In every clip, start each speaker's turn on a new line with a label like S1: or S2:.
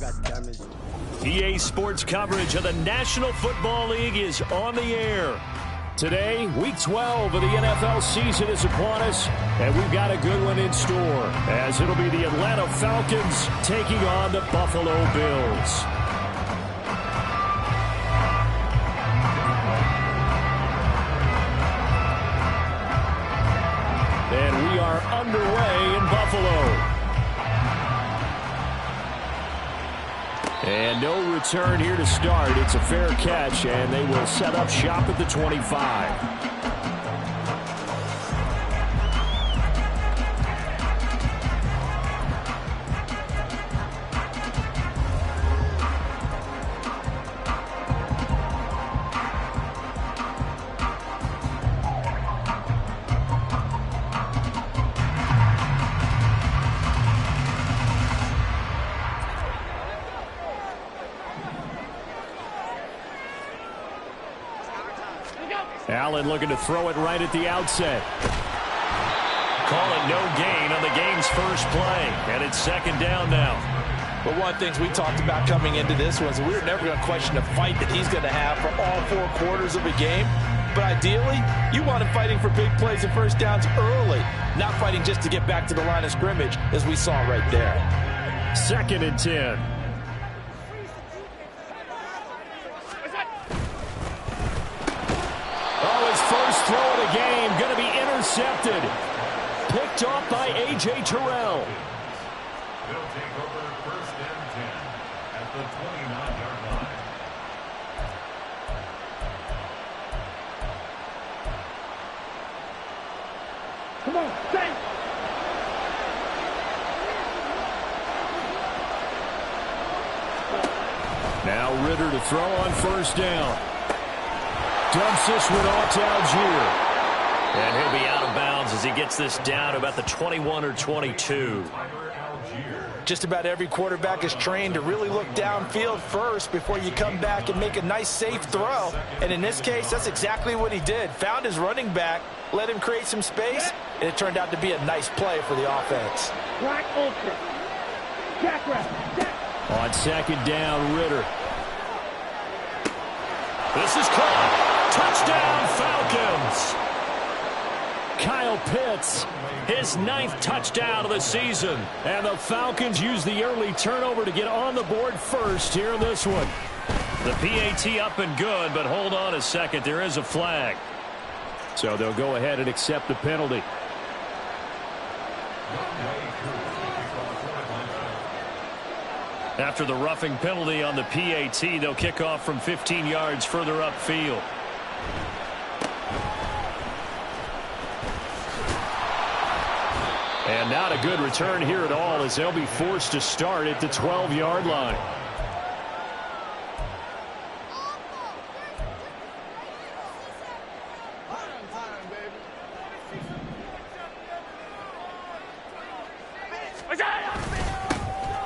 S1: got damaged.
S2: EA Sports coverage of the National Football League is on the air. Today, Week 12 of the NFL season is upon us, and we've got a good one in store, as it'll be the Atlanta Falcons taking on the Buffalo Bills. And we are underway in Buffalo. And no return here to start. It's a fair catch, and they will set up shop at the 25. Allen looking to throw it right at the outset. Call it no gain on the game's first play, and it's second down now.
S3: But one of the things we talked about coming into this was we were never going to question the fight that he's going to have for all 4 quarters of a game. But ideally, you want him fighting for big plays and first downs early, not fighting just to get back to the line of scrimmage, as we saw right there.
S2: Second and 10. First throw of the game going to be intercepted. Picked off by A.J. Terrell.
S4: They'll take over first and 10 at the 29-yard line.
S5: Come on, stay.
S2: Now Ritter to throw on first down. Dumps this one off to Algier. And he'll be out of bounds as he gets this down about the 21 or 22.
S3: Just about every quarterback is trained to really look downfield first before you come back and make a nice, safe throw. And in this case, that's exactly what he did. Found his running back, let him create some space, and it turned out to be a nice play for the offense.
S5: Black ultra. Jack rep.
S2: On second down, Ritter. This is caught. Touchdown, Falcons. Kyle Pitts, his 9th touchdown of the season. And the Falcons use the early turnover to get on the board first here in this one. The PAT up and good, but hold on a second. There is a flag. So they'll go ahead and accept the penalty. After the roughing penalty on the PAT, they'll kick off from 15 yards further upfield. And not a good return here at all, as they'll be forced to start at the 12-yard line.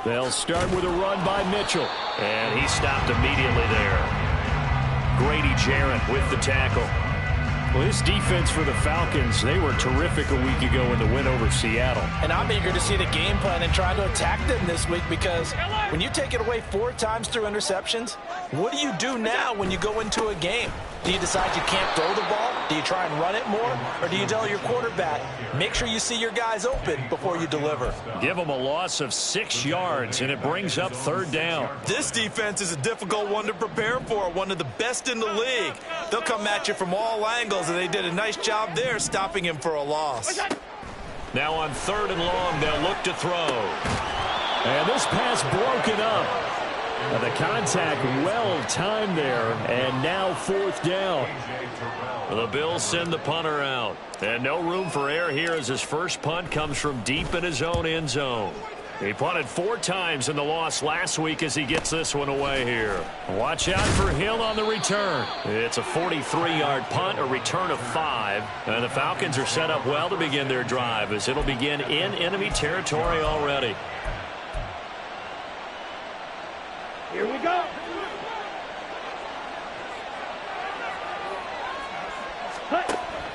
S2: They'll start with a run by Mitchell. And he stopped immediately there. Grady Jarrett with the tackle. Well, this defense for the Falcons, they were terrific a week ago in the win over Seattle.
S3: And I'm eager to see the game plan and try to attack them this week, because when you take it away 4 times through interceptions, what do you do now when you go into a game? Do you decide you can't throw the ball? Do you try and run it more? Or do you tell your quarterback, make sure you see your guys open before you deliver?
S2: Give them a loss of 6 yards, and it brings up third down.
S6: This defense is a difficult one to prepare for, one of the best in the league. They'll come at you from all angles, and they did a nice job there stopping him for a loss.
S2: Now on third and long, they'll look to throw. And this pass broken up. The contact well-timed there, and now fourth down. The Bills send the punter out. And no room for error here as his first punt comes from deep in his own end zone. He punted 4 times in the loss last week as he gets this one away here. Watch out for Hill on the return. It's a 43-yard punt, a return of 5. And the Falcons are set up well to begin their drive as it'll begin in enemy territory already.
S5: Here we go.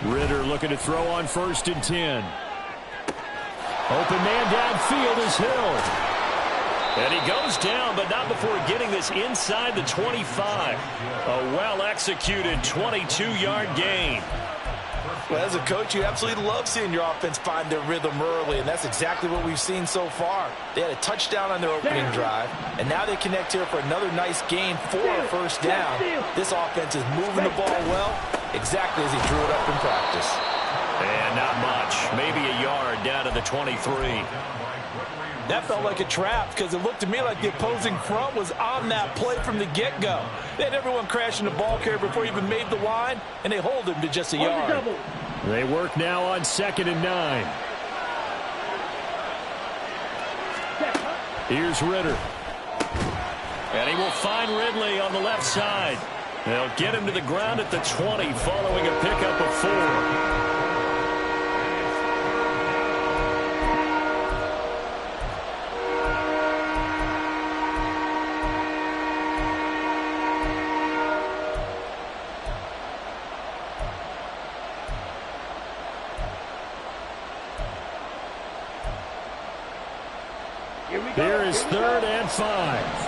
S2: Ritter looking to throw on first and 10. Open man downfield is Hill. And he goes down, but not before getting this inside the 25. A well-executed 22-yard gain.
S3: Well, as a coach, you absolutely love seeing your offense find their rhythm early, and that's exactly what we've seen so far. They had a touchdown on their opening drive, and now they connect here for another nice gain for a first down. This offense is moving the ball well, exactly as he drew it up in practice.
S2: And not much, maybe a yard down to the 23.
S3: That felt like a trap because it looked to me like the opposing front was on that play from the get-go. They had everyone crashing the ball carrier before he even made the line, and they hold him to just a yard.
S2: They work now on 2nd and 9. Here's Ritter. And he will find Ridley on the left side. They'll get him to the ground at the 20 following a pickup of 4. Here is 3rd and 5.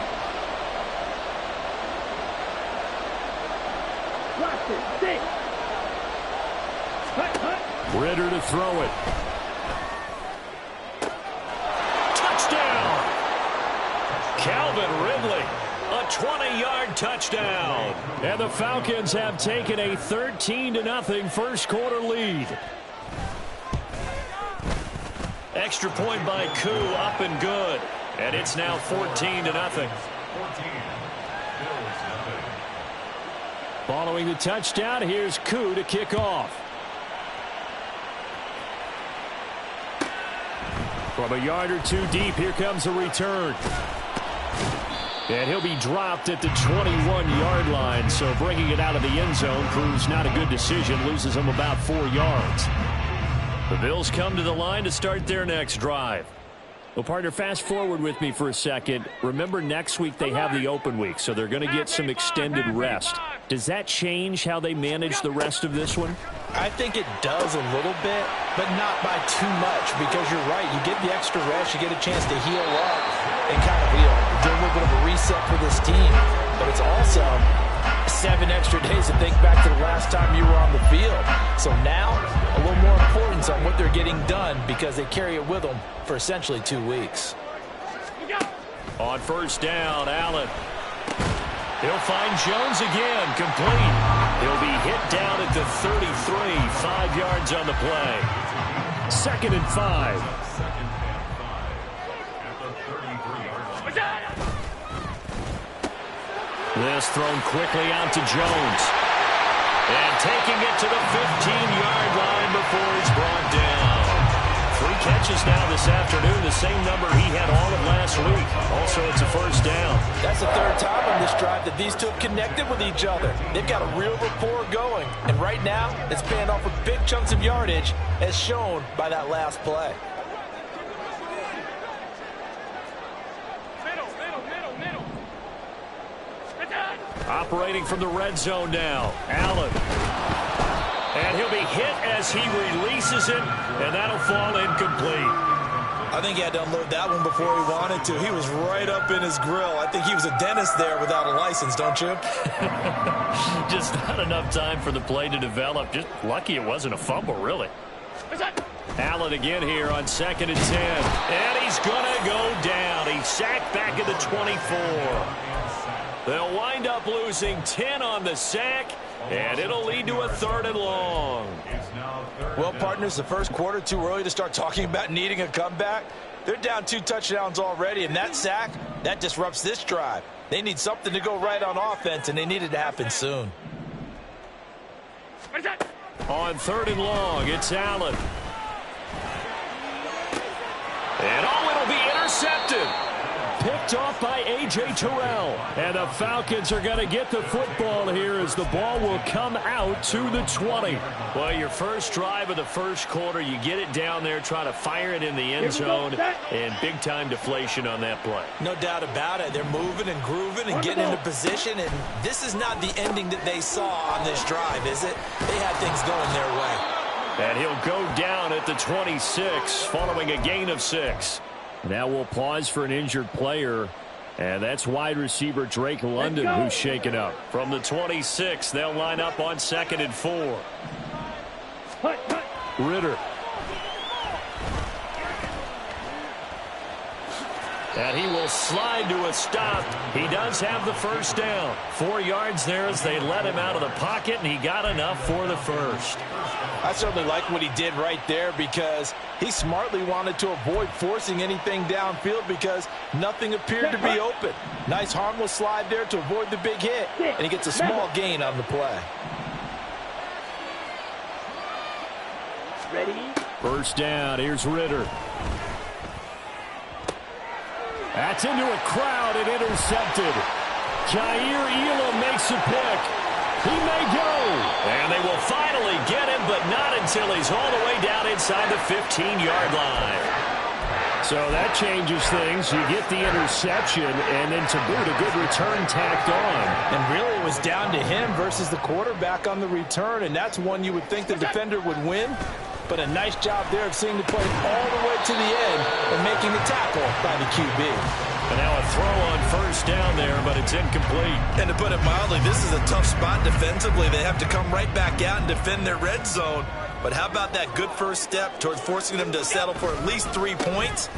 S2: Ritter to throw it. Touchdown! Calvin Ridley, a 20-yard touchdown. And the Falcons have taken a 13-0 first quarter lead. Extra point by Koo, up and good. And it's now 14-0. Following the touchdown, here's Koo to kick off. From a yard or two deep, here comes a return. And he'll be dropped at the 21-yard line, so bringing it out of the end zone proves not a good decision, loses him about 4 yards. The Bills come to the line to start their next drive. Well, partner, fast forward with me for a second. Remember, next week they have the open week, so they're going to get some extended rest. Does that change how they manage the rest of this one?
S3: I think it does a little bit, but not by too much, because you're right. You get the extra rest, you get a chance to heal up and kind of do a little bit of a reset for this team. But it's also 7 extra days to think back to the last time you were on the field. So now, a little more importance on what they're getting done because they carry it with them for essentially 2 weeks.
S2: On first down, Allen. He'll find Jones again, complete. He'll be hit down at the 33, 5 yards on the play. 2nd and 5. This thrown quickly out to Jones. And taking it to the 15-yard line before he's brought down. 3 catches now this afternoon, the same number he had all of last week. Also, it's a first down.
S3: That's the 3rd time on this drive that these two have connected with each other. They've got a real rapport going. And right now, it's paying off with big chunks of yardage, as shown by that last play.
S2: Operating from the red zone now, Allen. And he'll be hit as he releases it, and that'll fall incomplete.
S3: I think he had to unload that one before he wanted to. He was right up in his grill. I think he was a dentist there without a license, don't you?
S2: Just not enough time for the play to develop. Just lucky it wasn't a fumble, really. Allen again here on 2nd and 10. And he's going to go down. He's sacked back at the 24. They'll wind up losing 10 on the sack, and it'll lead to a 3rd and long.
S3: Well, partners, the first quarter, too early to start talking about needing a comeback. They're down 2 touchdowns already, and that sack, that disrupts this drive. They need something to go right on offense, and they need it to happen soon.
S2: On 3rd and long, it's Allen. And it'll be intercepted. Picked off by A.J. Terrell. And the Falcons are going to get the football here as the ball will come out to the 20. Well, your first drive of the first quarter, you get it down there, try to fire it in the end zone, and big-time deflation on that play.
S3: No doubt about it. They're moving and grooving and getting into position, and this is not the ending that they saw on this drive, is it? They had things going their way.
S2: And he'll go down at the 26 following a gain of 6. Now we'll pause for an injured player. And that's wide receiver Drake London who's shaken up. From the 26, they'll line up on 2nd and 4. Ritter. And he will slide to a stop. He does have the first down. 4 yards there as they let him out of the pocket, and he got enough for the first.
S3: I certainly like what he did right there because he smartly wanted to avoid forcing anything downfield because nothing appeared to be open. Nice harmless slide there to avoid the big hit, and he gets a small gain on the play.
S5: Ready?
S2: First down. Here's Ritter. That's into a crowd and intercepted. Jair Elam makes a pick. He may go. And they will finally get him, but not until he's all the way down inside the 15-yard line. So that changes things. You get the interception, and then to boot, a good return tacked on.
S3: And really it was down to him versus the quarterback on the return, and that's one you would think the defender would win. But a nice job there of seeing the play all the way to the end and making the tackle by the QB.
S2: And now a throw on first down there, but it's incomplete.
S6: And to put it mildly, this is a tough spot defensively. They have to come right back out and defend their red zone. But how about that good first step towards forcing them to settle for at least 3 points?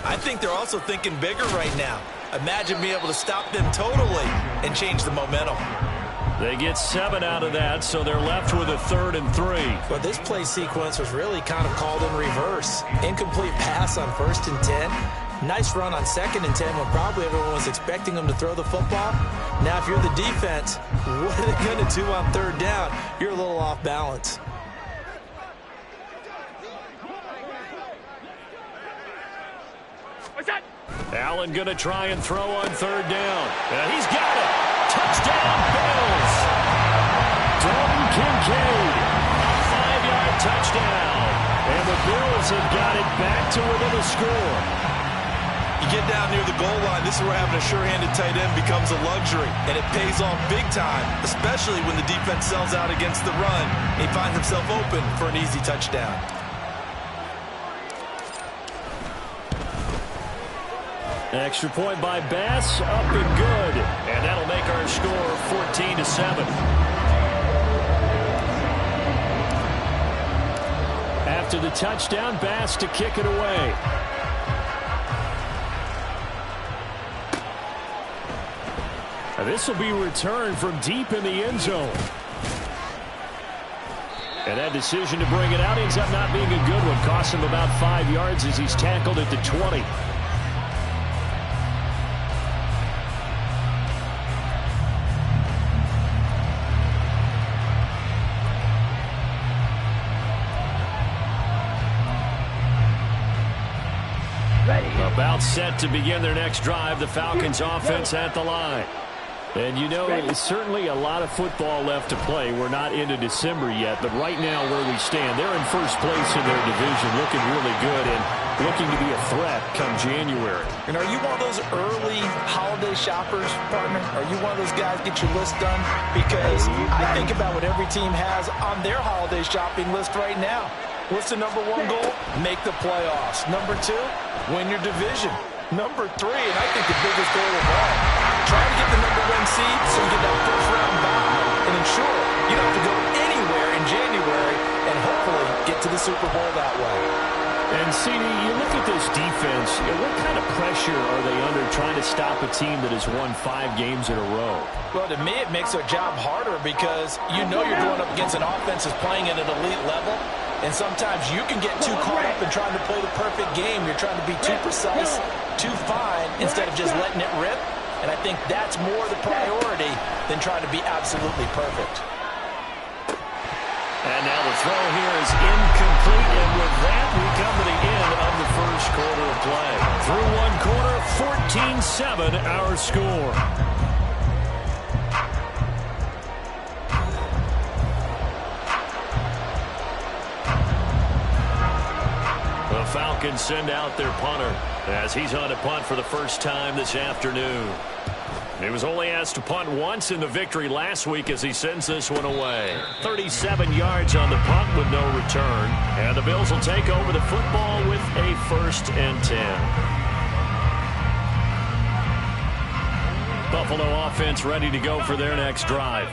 S6: I think they're also thinking bigger right now. Imagine being able to stop them totally and change the momentum.
S2: They get 7 out of that, so they're left with a 3rd and 3.
S3: But this play sequence was really kind of called in reverse. Incomplete pass on 1st and 10. Nice run on 2nd and 10 when probably everyone was expecting them to throw the football. Now, if you're the defense, what are they going to do on 3rd down? You're a little off balance.
S5: What's that?
S2: Allen going to try and throw on 3rd down. And he's got it. Touchdown, Bills. Dalton Kincaid. 5-yard touchdown. And the Bills have got it back to within a score.
S6: You get down near the goal line, this is where having a sure-handed tight end becomes a luxury. And it pays off big time, especially when the defense sells out against the run. He finds himself open for an easy touchdown.
S2: Extra point by Bass, up and good. And that'll make our score 14-7. After the touchdown, Bass to kick it away. This will be returned from deep in the end zone. And that decision to bring it out ends up not being a good one. Costs him about 5 yards as he's tackled at the 20. About set to begin their next drive. The Falcons offense at the line. And you know, it's certainly a lot of football left to play. We're not into December yet, but right now where we stand, they're in first place in their division, looking really good and looking to be a threat come January.
S3: And are you one of those early holiday shoppers, partner? Are you one of those guys get your list done? Because I think about what every team has on their holiday shopping list right now. What's the number 1 goal? Make the playoffs. Number 2, win your division. Number 3, and I think the biggest goal of all, try to get the number 1 seed so you get that first-round bye and ensure you don't have to go anywhere in January and hopefully get to the Super Bowl that way.
S2: And, CD, you look at this defense, what kind of pressure are they under trying to stop a team that has won 5 games in a row?
S3: Well, to me, it makes their job harder because you know you're going up against an offense that's playing at an elite level. And sometimes you can get too caught up in trying to play the perfect game. You're trying to be too precise, too fine, instead of just letting it rip. And I think that's more the priority than trying to be absolutely perfect.
S2: And now the throw here is incomplete. And with that, we come to the end of the first quarter of play. Through 1 quarter, 14-7 our score. The Falcons send out their punter as he's on to punt for the first time this afternoon. He was only asked to punt once in the victory last week as he sends this one away. 37 yards on the punt with no return. And the Bills will take over the football with a 1st and 10. Buffalo offense ready to go for their next drive.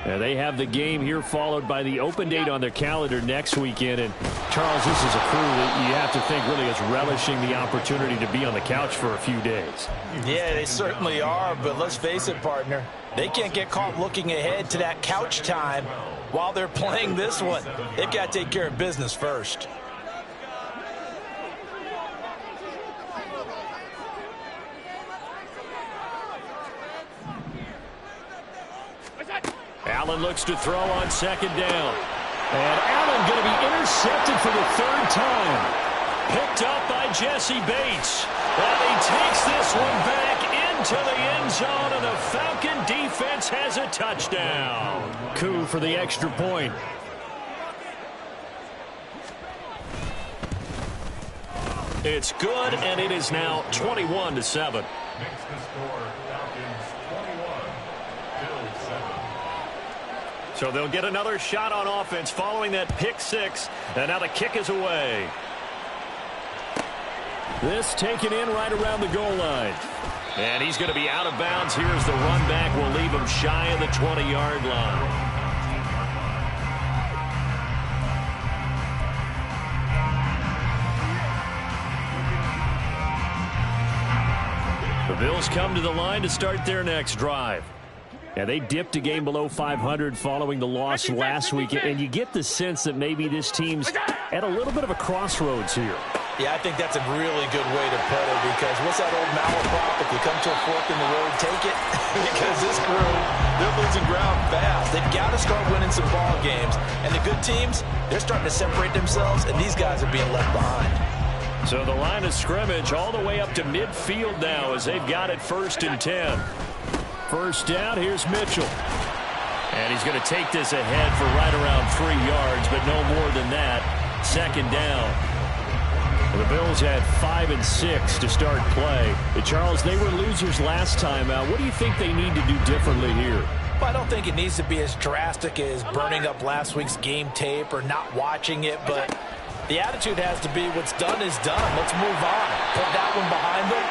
S2: They have the game here followed by the open date on their calendar next weekend. And, Charles, this is a crew that you have to think really is relishing the opportunity to be on the couch for a few days.
S3: Yeah, they certainly are, but let's face it, partner. They can't get caught looking ahead to that couch time while they're playing this one. They've got to take care of business first.
S2: Allen looks to throw on second down. And Allen going to be intercepted for the third time. Picked up by Jesse Bates. And he takes this one back into the end zone, and the Falcon defense has a touchdown. Coup for the extra point. It's good, and it is now 21-7.
S4: Makes the score Falcons 21, Bills 7.
S2: So they'll get another shot on offense following that pick six. And now the kick is away. This taken in right around the goal line. And he's going to be out of bounds. Here's the run back. We'll leave him shy of the 20-yard line. The Bills come to the line to start their next drive. Yeah, they dipped a game below 500 following the loss last week, and you get the sense that maybe this team's at a little bit of a crossroads here.
S3: Yeah, I think that's a really good way to put it, because what's that old malaprop? If you come to a fork in the road, take it. Because this crew, they're losing ground fast. They've got to start winning some ball games. And the good teams, they're starting to separate themselves, and these guys are being left behind.
S2: So the line of scrimmage all the way up to midfield now as they've got it 1st and 10. First down, here's Mitchell. And he's going to take this ahead for right around 3 yards, but no more than that. Second down. The Bills had 5 and 6 to start play. Charles, they were losers last time out. What do you think they need to do differently here?
S3: Well, I don't think it needs to be as drastic as burning up last week's game tape or not watching it, but the attitude has to be what's done is done. Let's move on. Put that one behind them,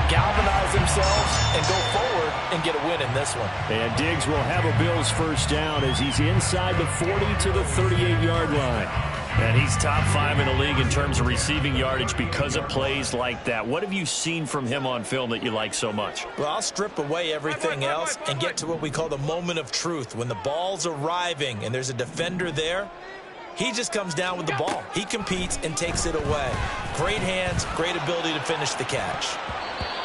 S3: galvanize themselves, and go forward and get a win in this one.
S2: And Diggs will have a Bills first down as he's inside the 40 to the 38-yard line. And he's top 5 in the league in terms of receiving yardage because of plays like that. What have you seen from him on film that you like so much?
S3: Well, I'll strip away everything else and get to what we call the moment of truth. When the ball's arriving and there's a defender there, he just comes down with the ball. He competes and takes it away. Great hands, great ability to finish the catch.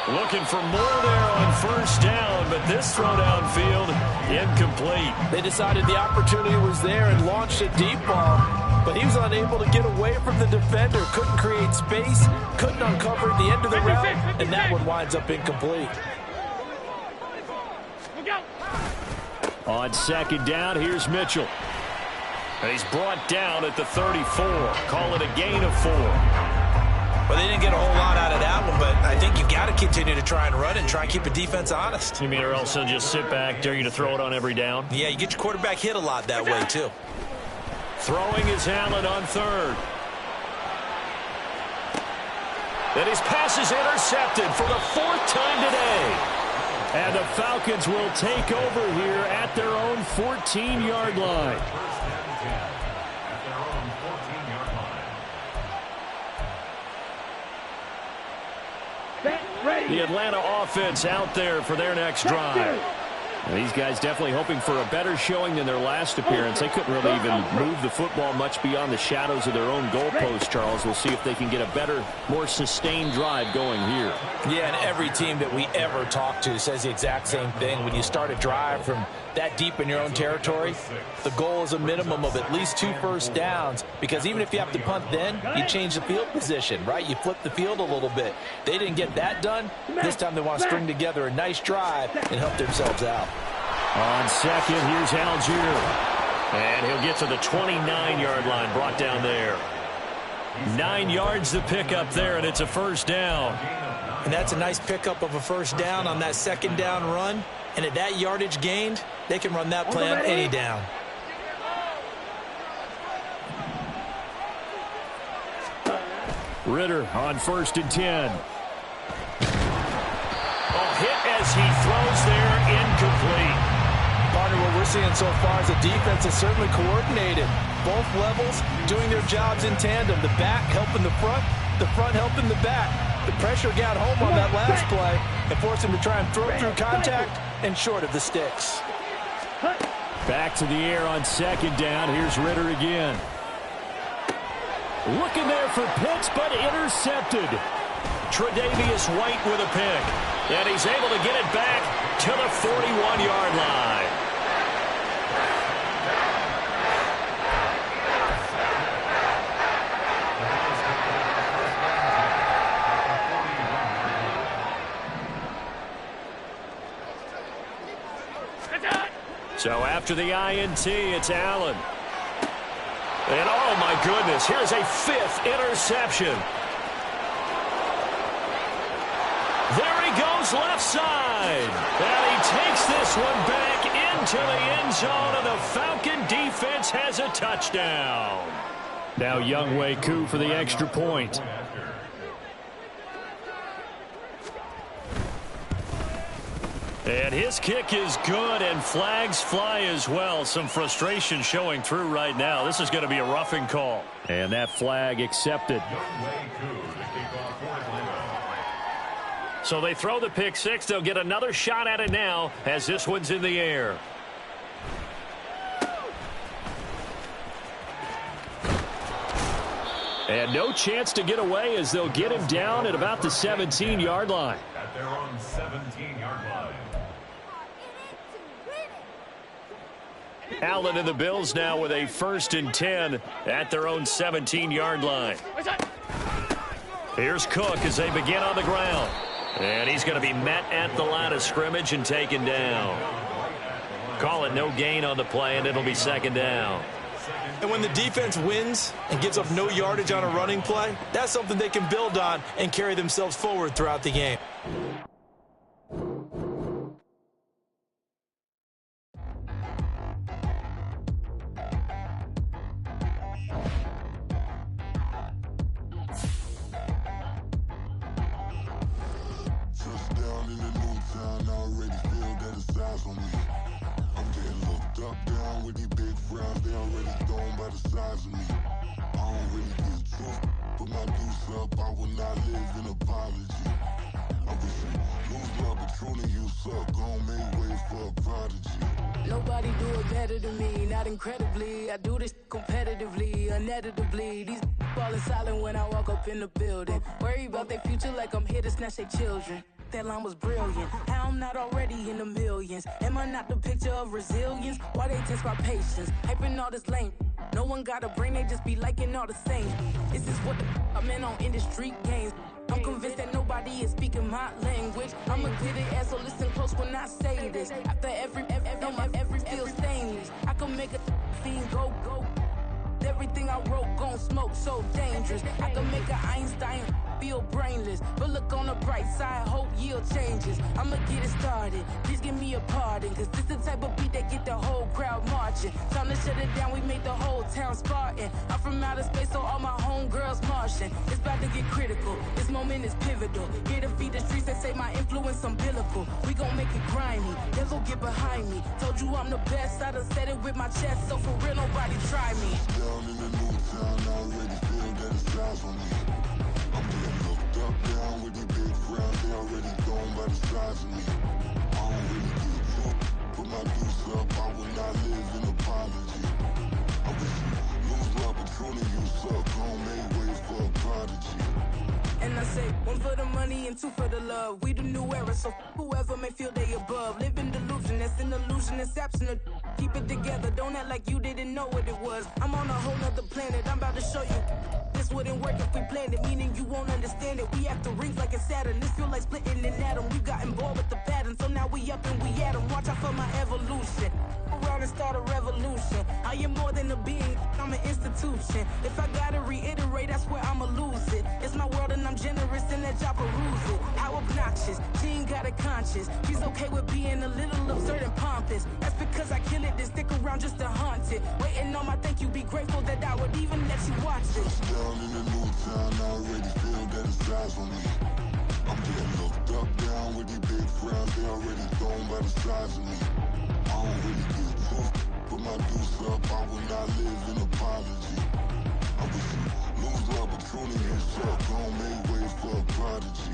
S2: Looking for more there on first down, but this throw downfield, incomplete.
S3: They decided the opportunity was there and launched a deep ball, but he was unable to get away from the defender. Couldn't create space, couldn't uncover the end of the route, and that one winds up incomplete.
S2: On second down, here's Mitchell. And he's brought down at the 34. Call it a gain of 4.
S3: Well, they didn't get a whole lot out of that one, but I think you got to continue to try and run and try and keep the defense honest.
S2: You mean or else they'll just sit back, dare you to throw it on every down?
S3: Yeah, you get your quarterback hit a lot that way, too.
S2: Throwing is Allen on third. Then his pass is intercepted for the 4th time today. And the Falcons will take over here at their own 14-yard line.
S4: At their own 14-yard line.
S5: Ready.
S2: The Atlanta offense out there for their next drive. And these guys definitely hoping for a better showing than their last appearance. They couldn't really even move the football much beyond the shadows of their own goalpost, Charles. We'll see if they can get a better, more sustained drive going here.
S3: Yeah, and every team that we ever talk to says the exact same thing. When you start a drive from that deep in your own territory, the goal is a minimum of at least 2 first downs, because even if you have to punt then, you change the field position, right? You flip the field a little bit. They didn't get that done. This time they want to string together a nice drive and help themselves out.
S2: On second, here's Algier. And he'll get to the 29-yard line, brought down there. 9 yards to pick up there, and it's a first down.
S3: And that's a nice pickup of a first down on that second down run. And at that yardage gained, they can run that play on any down.
S2: Ritter on 1st and 10. Oh, hit as he throws there,
S3: seeing so far is the defense is certainly coordinated. Both levels doing their jobs in tandem. The back helping the front helping the back. The pressure got home on that last play and forced him to try and throw through contact and short of the sticks.
S2: Back to the air on second down. Here's Ritter again. Looking there for Pitts, but intercepted. Tre'Davious White with a pick. And he's able to get it back to the 41-yard line. So after the INT, it's Allen. And oh my goodness, here's a 5th interception. There he goes left side. And he takes this one back into the end zone, and the Falcon defense has a touchdown. Now Younghoe Koo for the extra point. And his kick is good, and flags fly as well. Some frustration showing through right now. This is going to be a roughing call. And that flag accepted. So they throw the pick six. They'll get another shot at it now as this one's in the air. And no chance to get away as they'll get him down at about the 17-yard line.
S4: At their own 17-yard line.
S2: Allen and the Bills now with a 1st and 10 at their own 17-yard line. Here's Cook as they begin on the ground. And he's going to be met at the line of scrimmage and taken down. Call it no gain on the play, and it'll be 2nd down.
S3: And when the defense wins and gives up no yardage on a running play, that's something they can build on and carry themselves forward throughout the game.
S1: Nobody do it better than me, not incredibly. I do this competitively, uneditably. These falling silent when I walk up in the building. Worry about their future like I'm here to snatch their children. That line was brilliant. How I'm not already in the millions. Am I not the picture of resilience? Why they test my patience? Hyping all this lame. No one got a brain, they just be liking all the same. This is what the I'm in on industry games. I'm convinced that nobody is speaking my language. I'ma get it ass, so listen close when I say this. After every feel stainless. I can make a fiend go. Everything I wrote gon' smoke, so dangerous. I can make an Einstein feel brainless. But look on the bright side, hope yield changes. I'ma get it started, please give me a pardon. Cause this the type of beat that get the whole crowd marching. Time to shut it down, we made the whole town Spartan. I'm from outer space, so all my homegirls Martian. It's about to get critical, this moment is pivotal. Here to feed the streets that say my influence umbilical. We gon' make it grimy, then go get behind me. Told you I'm the best, I done said it with my chest. So for real, nobody try me.
S7: Down in the new town, I already feel that it's eyes on me. I'm getting looked up, down with these big crowds, they already gone by the size of me. I don't really get took, put my deuce up, I will not live in apology. I wish you lose my Patron and you suck, gon' make way for a prodigy.
S1: And I say, one for the money and two for the love. We the new era, so whoever may feel they above. Live in delusion, that's an illusion, it's absent. Keep it together, don't act like you didn't know what it was. I'm on a whole nother planet, I'm about to show you. This wouldn't work if we planned it, meaning you won't understand it. We have to rings like a Saturn, this feel like splitting an atom. We got involved with the pattern, so now we up and we at 'em. Watch out for my evolution. Around and start a revolution. I am more than a being, I'm an institution. If I gotta reiterate, that's where I'ma lose it. It's my world and I'm generous and that y'all peruse it. How obnoxious, she ain't got a conscience. She's okay with being a little absurd and pompous. That's because I kill it, then stick around just to haunt it. Waiting on my thank you, be grateful that I would even let you watch this.
S7: Down in the new town, I already feel that it's eyes on me. I'm getting looked up, down with these big crowds, they already gone by the size of me. I don't really give a fuck. Put my deuce up, I will not live in apology. I wish you lose the opportunity and shut. Don't make way for a prodigy.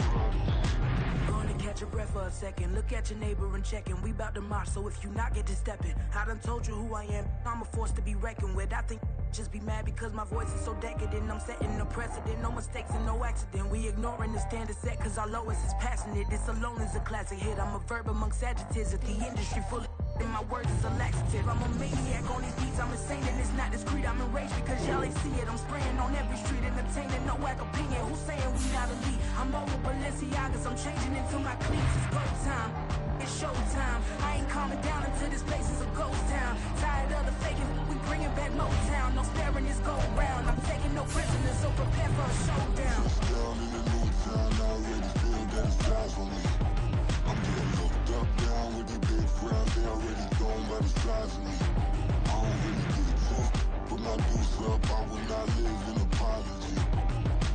S1: Gonna catch your breath for a second. Look at your neighbor and checking. We bout to march, so if you not get to stepping. I done told you who I am. I'm a force to be reckoned with. I think just be mad because my voice is so decadent. I'm setting a precedent. No mistakes and no accident. We ignoring the standard set cause our lowest is passionate. This alone is a classic hit. I'm a verb amongst adjectives. If the industry full of and my words is a laxative. I'm a maniac on these beats. I'm insane and it's not discreet. I'm enraged because y'all ain't see it. I'm spraying on every street, entertaining no whack opinion. Who's saying we not elite? I'm over Balenciagas. I'm changing into my cleats. It's go time. It's showtime. I ain't calming down until this place is a ghost town. Tired of the faking. We bringing back Motown. No sparing this go round. I'm taking no prisoners, so prepare for a showdown.
S7: Down in the new town, I already feel that it's time for me. I'm getting looked up, down with the big crowd. They already gone by the size of me. I don't really give a fuck. Put my deuce up, I will not live in apology.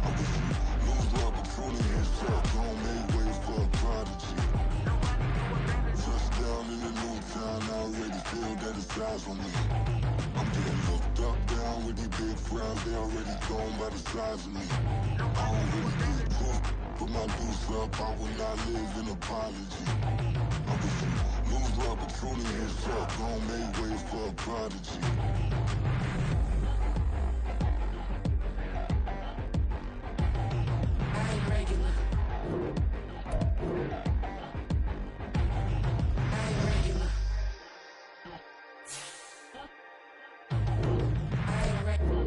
S7: I wish you lose the opportunity and shut. Don't make way for a prodigy. Touchdown in the new town, I already feel that it's time for me. I'm getting looked up, down with the big crowd. They already gone by the size of me. I don't really give a fuck. Put my deuce up, I will not live in apology. I wish you lose the opportunity and shut. Don't make way for a prodigy.
S1: I ain't regular. I ain't regular. I ain't regular.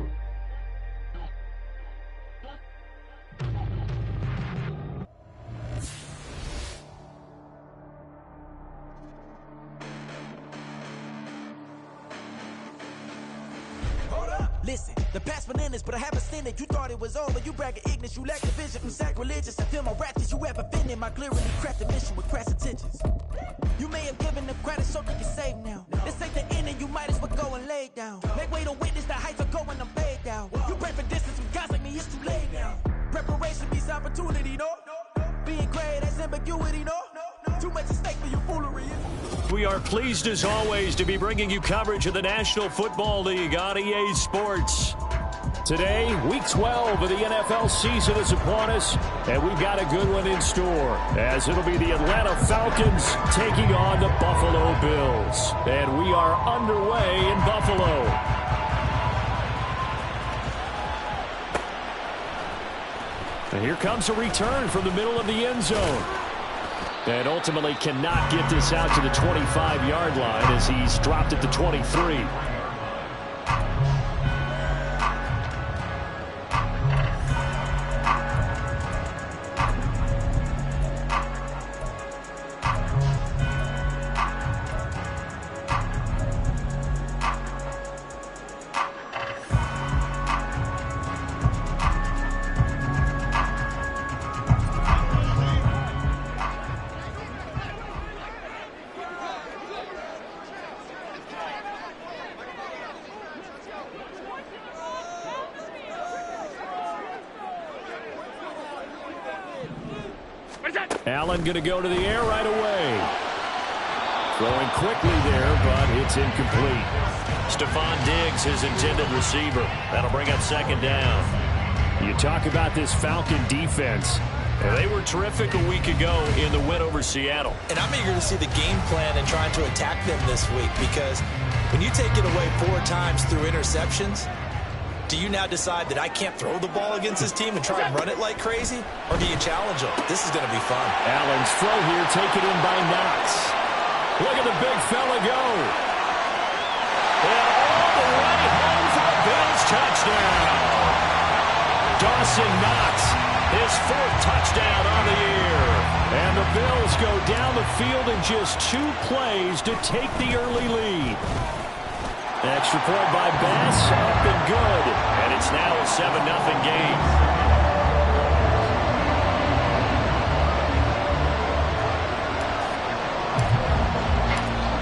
S8: Listen, the past bananas, but I haven't seen it. You thought it was over, you bragging ignorance, you lack the vision from sacrilegious. I feel my ratchets, you have offended my clearly crafted mission with crass intentions. You may have given them credit so they can save now. This ain't the end and you might as well go and lay down. Make way to witness the heights are going, I'm laid down. You pray for distance with guys like me, it's too late now. Preparation beats opportunity, no? Being great has ambiguity, no? Too much at stake for your foolery.
S2: We are pleased as always to be bringing you coverage of the National Football League on EA Sports. Today, Week 12 of the NFL season is upon us, and we've got a good one in store, as it'll be the Atlanta Falcons taking on the Buffalo Bills. And we are underway in Buffalo. And here comes a return from the middle of the end zone. And ultimately cannot get this out to the 25-yard line as he's dropped it to 23. Allen going to go to the air right away. Throwing quickly there, but it's incomplete. Stephon Diggs, his intended receiver. That'll bring up second down. You talk about this Falcon defense. They were terrific a week ago in the win over Seattle.
S3: And I'm eager to see the game plan and trying to attack them this week, because when you take it away 4 times through interceptions, do you now decide that I can't throw the ball against this team and try and run it like crazy? Or do you challenge them? This is going to be fun.
S2: Allen's throw here taken in by Knox. Look at the big fella go. And all the way home for the Bills touchdown. Dawson Knox, his 4th touchdown on the year. And the Bills go down the field in just 2 plays to take the early lead. Extra point by Bass, up and good. And it's now a 7-0 game.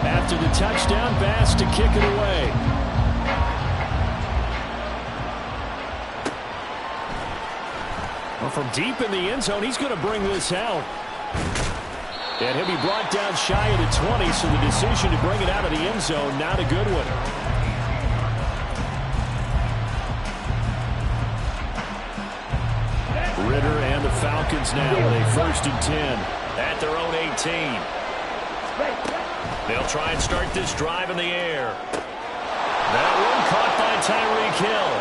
S2: After the touchdown, Bass to kick it away. Well, from deep in the end zone, he's going to bring this out. And he'll be brought down shy of the 20, so the decision to bring it out of the end zone, not a good one. Ridder and the Falcons now with a 1st and 10 at their own 18. They'll try and start this drive in the air. That one caught by Tyreek Hill.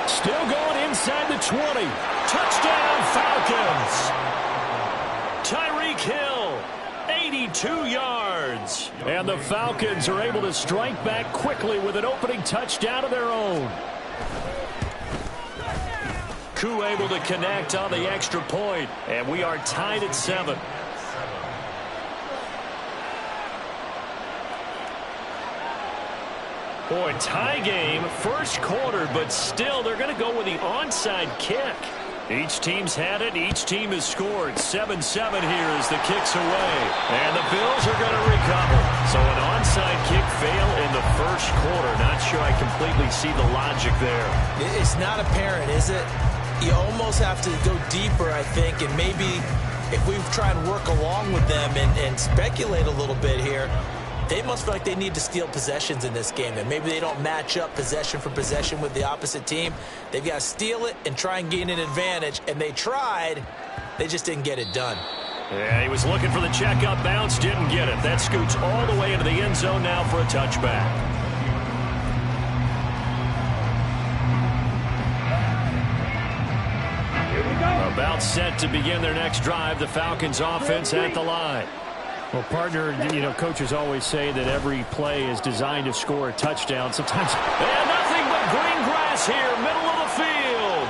S2: Still going inside the 20. Touchdown, Falcons. Tyreek Hill, 82 yards. And the Falcons are able to strike back quickly with an opening touchdown of their own. Koo able to connect on the extra point, and we are tied at 7. Boy, tie game, first quarter, but still they're going to go with the onside kick. Each team's had it. Each team has scored. 7-7 here as the kick's away. And the Bills are going to recover. So an onside kick fail in the first quarter. Not sure I completely see the logic there.
S3: It's not apparent, is it? You almost have to go deeper, I think, and maybe if we try and work along with them and speculate a little bit here, they must feel like they need to steal possessions in this game, and maybe they don't match up possession for possession with the opposite team. They've got to steal it and try and gain an advantage, and they tried. They just didn't get it done.
S2: Yeah, he was looking for the checkup bounce, didn't get it. That scoots all the way into the end zone now for a touchback. About set to begin their next drive. The Falcons offense at the line. Well, partner, you know, coaches always say that every play is designed to score a touchdown. Sometimes, and nothing but green grass here, middle of the field.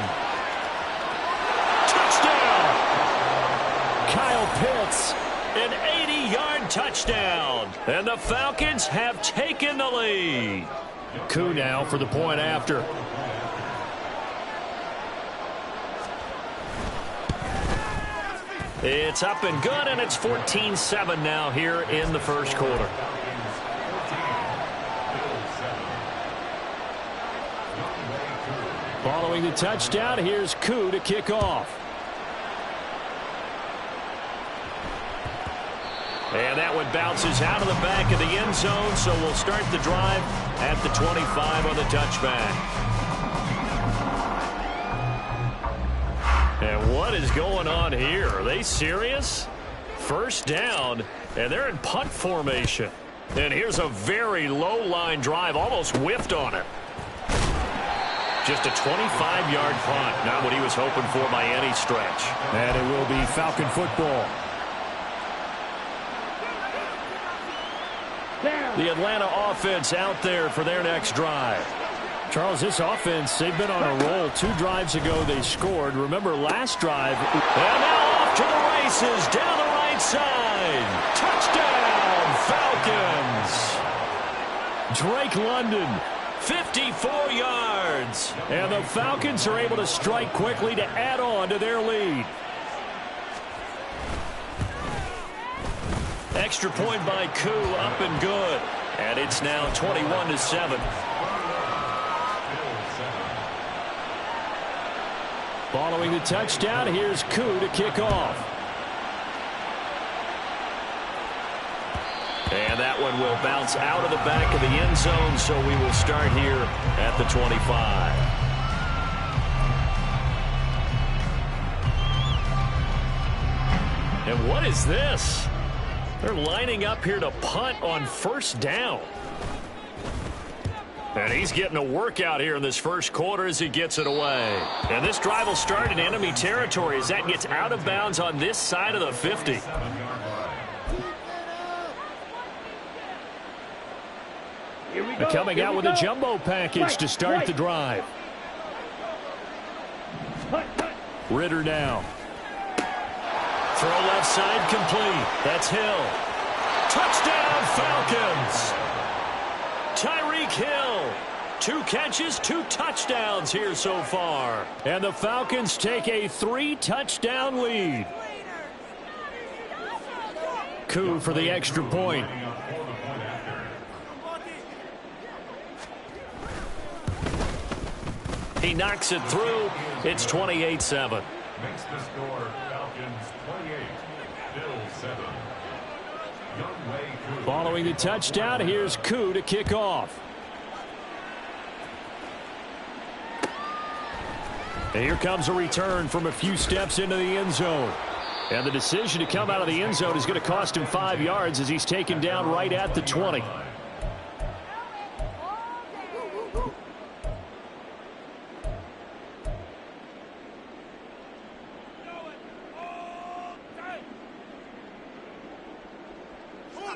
S2: Touchdown! Kyle Pitts, an 80-yard touchdown. And the Falcons have taken the lead. Koo now for the point after. It's up and good, and it's 14-7 now here in the first quarter. Following the touchdown, here's Koo to kick off. And that one bounces out of the back of the end zone, so we'll start the drive at the 25 on the touchback. And what is going on here? Are they serious? First down, and they're in punt formation. And here's a very low-line drive, almost whiffed on it. Just a 25-yard punt, not what he was hoping for by any stretch. And it will be Falcon football. The Atlanta offense out there for their next drive. Charles, this offense, they've been on a roll. 2 drives ago, they scored. Remember last drive. And now off to the races, down the right side. Touchdown, Falcons. Drake London, 54 yards. And the Falcons are able to strike quickly to add on to their lead. Extra point by Koo, up and good. And it's now 21-7. Following the touchdown, here's Koo to kick off. And that one will bounce out of the back of the end zone, so we will start here at the 25. And what is this? They're lining up here to punt on first down. And he's getting a workout here in this first quarter as he gets it away. And this drive will start in enemy territory as that gets out of bounds on this side of the 50. Coming out with a jumbo package to start the drive. Ridder now. Throw left side complete. That's Hill. Touchdown Falcons. Tyreek Hill, 2 catches, 2 touchdowns here so far. And the Falcons take a 3-touchdown lead. Koo for the extra point. He knocks it through. It's 28-7.
S4: Makes the score Falcons 28, Bills 7.
S2: Following the touchdown, here's Koo to kick off. And here comes a return from a few steps into the end zone. And the decision to come out of the end zone is going to cost him 5 yards as he's taken down right at the 20.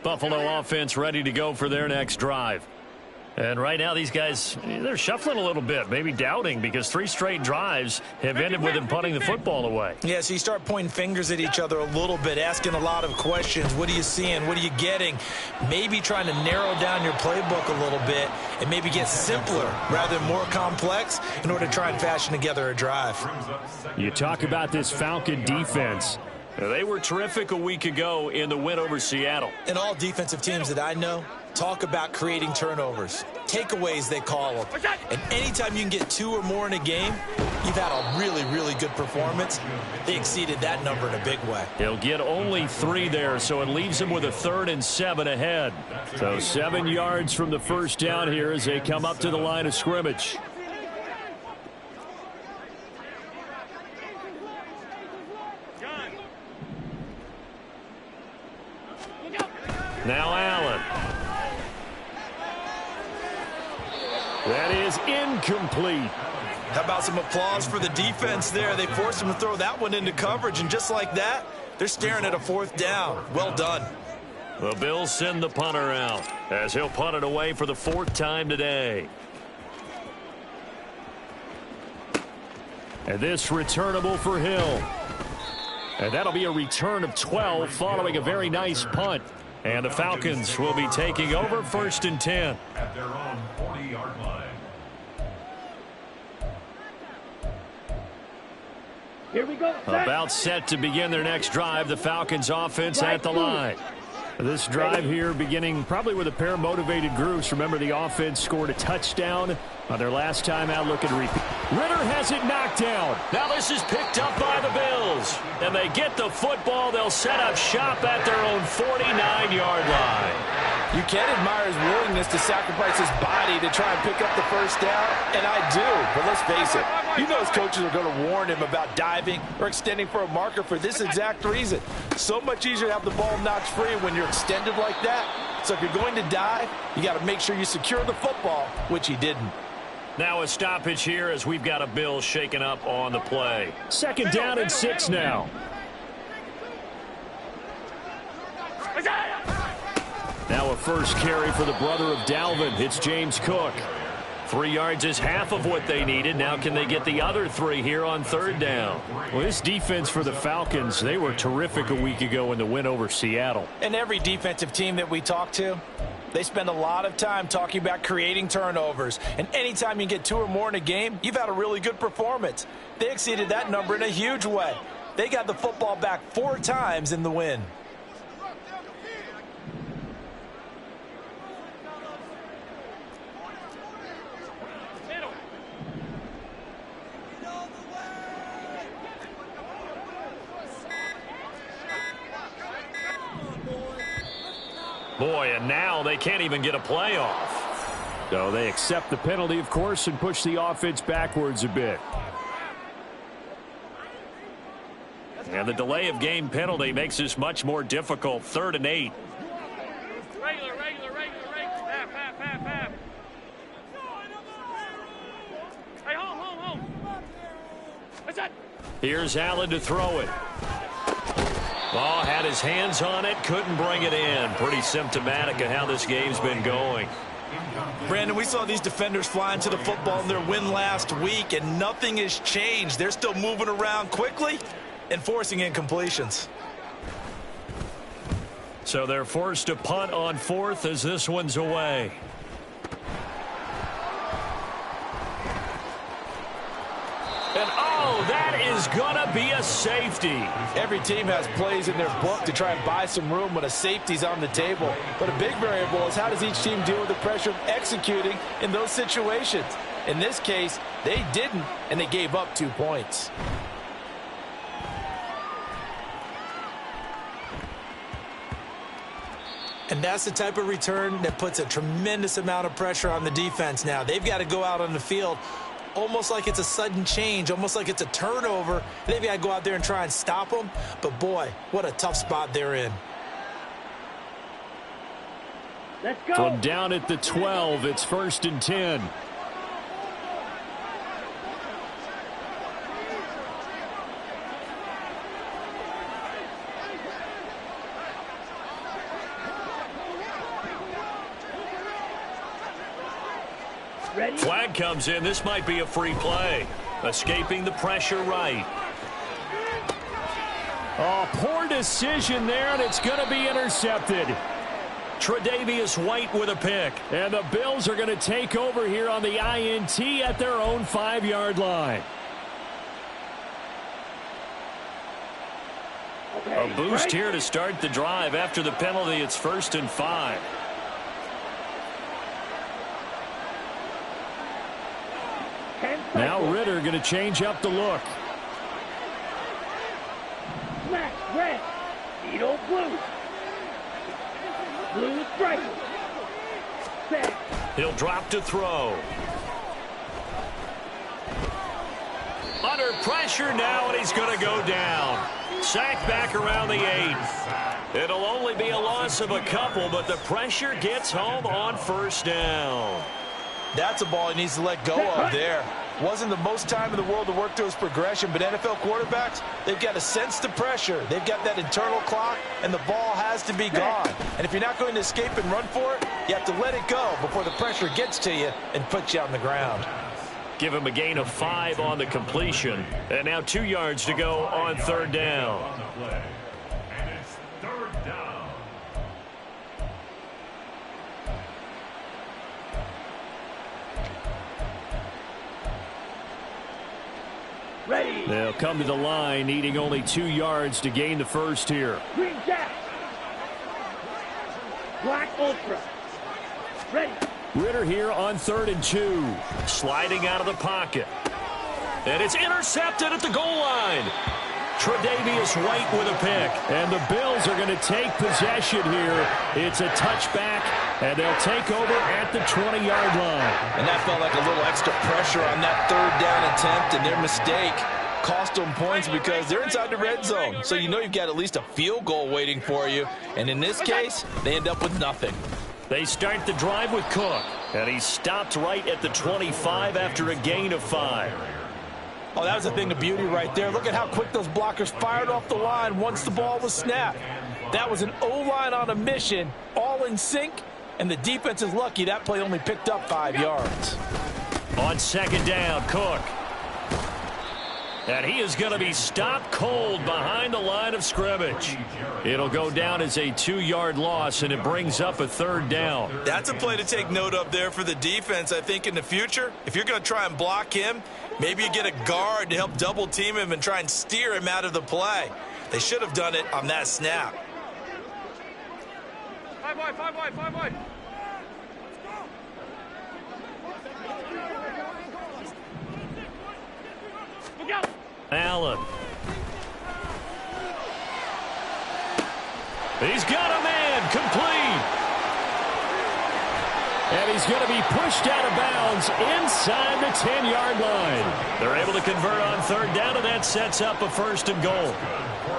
S2: Buffalo offense ready to go for their next drive. And right now these guys, they're shuffling a little bit, maybe doubting, because 3 straight drives have ended with them punting the football away.
S3: Yeah, so you start pointing fingers at each other a little bit, asking a lot of questions. What are you seeing? What are you getting? Maybe trying to narrow down your playbook a little bit and maybe get simpler rather than more complex in order to try and fashion together a drive.
S2: You talk about this Falcon defense. They were terrific a week ago in the win over Seattle.
S3: And all defensive teams that I know talk about creating turnovers. Takeaways, they call them. And anytime you can get 2 or more in a game, you've had a really, really good performance. They exceeded that number in a big way.
S2: He'll get only 3 there, so it leaves him with a 3rd and 7 ahead. So 7 yards from the first down here as they come up to the line of scrimmage. Now Allen. That is incomplete.
S6: How about some applause for the defense there? They forced him to throw that one into coverage, and just like that, they're staring at a 4th down. Well done.
S2: The Bills send the punter out as he'll punt it away for the 4th time today. And this returnable for Hill. And that'll be a return of 12 following a very nice punt. And the Falcons will be taking over 1st and 10.
S4: At their own 40-yard line.
S5: Here we go.
S2: About set to begin their next drive. The Falcons offense at the line. This drive here beginning probably with a pair of motivated groups. Remember, the offense scored a touchdown on their last time out. Look at a repeat. Ritter has it knocked down. Now this is picked up by the Bills. And they get the football. They'll set up shop at their own 49-yard line.
S3: You can admire his willingness to sacrifice his body to try and pick up the first down, and I do. But let's face it, you know his coaches are going to warn him about diving or extending for a marker for this exact reason. So much easier to have the ball knocked free when you're extended like that. So if you're going to dive, you got to make sure you secure the football, which he didn't.
S2: Now a stoppage here as we've got a Bill shaken up on the play. 2nd down and 6 now. Now a first carry for the brother of Dalvin. It's James Cook. 3 yards is half of what they needed. Now can they get the other 3 here on 3rd down? Well, this defense for the Falcons, they were terrific a week ago in the win over Seattle.
S3: And every defensive team that we talk to, they spend a lot of time talking about creating turnovers. And anytime you get 2 or more in a game, you've had a really good performance. They exceeded that number in a huge way. They got the football back 4 times in the win.
S2: Boy, and now they can't even get a playoff. So they accept the penalty, of course, and push the offense backwards a bit. And the delay of game penalty makes this much more difficult. 3rd and 8.
S5: Regular. Half. Hey, home. What's that?
S2: Here's Allen to throw it. Ball had his hands on it, couldn't bring it in. Pretty symptomatic of how this game's been going.
S6: Brandon, we saw these defenders fly into the football in their win last week, and nothing has changed. They're still moving around quickly and forcing incompletions.
S2: So they're forced to punt on 4th as this one's away. And oh, that is going to be a safety.
S3: Every team has plays in their book to try and buy some room when a safety's on the table. But a big variable is how does each team deal with the pressure of executing in those situations. In this case, they didn't, and they gave up 2 points. And that's the type of return that puts a tremendous amount of pressure on the defense now. They've got to go out on the field almost like it's a sudden change, almost like it's a turnover. They've got to go out there and try and stop them. But, boy, what a tough spot they're in.
S5: Let's go.
S2: From down at the 12, it's 1st and 10.
S5: Ready?
S2: Flag comes in. This might be a free play. Escaping the pressure right. Oh, poor decision there, and it's going to be intercepted. Tre'Davious White with a pick. And the Bills are going to take over here on the INT at their own 5-yard line.
S5: Okay,
S2: A boost
S5: right.
S2: here to start the drive. After the penalty, it's 1st and 5. Now Ritter going to change up the look.
S5: Black, red, Beetle, blue. Blue, strike. Set.
S2: He'll drop to throw. Under pressure now, and he's going to go down. Sacked back around the 8. It'll only be a loss of a couple, but the pressure gets home on 1st down.
S3: That's a ball he needs to let go of there. Wasn't the most time in the world to work through his progression, but NFL quarterbacks, they've got to sense the pressure. They've got that internal clock, and the ball has to be gone. And if you're not going to escape and run for it, you have to let it go before the pressure gets to you and puts you on the ground.
S2: Give him a gain of 5 on the completion. And now 2 yards to go on 3rd down.
S4: And it's 3rd down.
S5: Ready.
S2: They'll come to the line, needing only 2 yards to gain the first here.
S5: Green Jack. Black Ultra. Ready.
S2: Ritter here on 3rd and 2. Sliding out of the pocket. And it's intercepted at the goal line. Tre'Davious White with a pick. And the Bills are going to take possession here. It's a touchback, and they'll take over at the 20-yard line.
S3: And that felt like a little extra pressure on that 3rd down attempt, and their mistake cost them points because they're inside the red zone. So you know you've got at least a field goal waiting for you. And in this case, they end up with nothing.
S2: They start the drive with Cook, and he's stopped right at the 25 after a gain of 5.
S3: Oh, that was a thing of beauty right there. Look at how quick those blockers fired off the line once the ball was snapped. That was an O-line on a mission, all in sync, and the defense is lucky that play only picked up 5 yards.
S2: On 2nd down, Cook. And he is going to be stopped cold behind the line of scrimmage. It'll go down as a 2-yard loss, and it brings up a 3rd down.
S6: That's a play to take note of there for the defense, I think, in the future. If you're going to try and block him, maybe you get a guard to help double team him and try and steer him out of the play. They should have done it on that snap.
S5: 5 wide, 5 wide, 5 wide. Look out.
S2: Allen. He's got a man complete. And he's going to be pushed out of bounds inside the 10-yard line. They're able to convert on 3rd down, and that sets up a 1st and goal.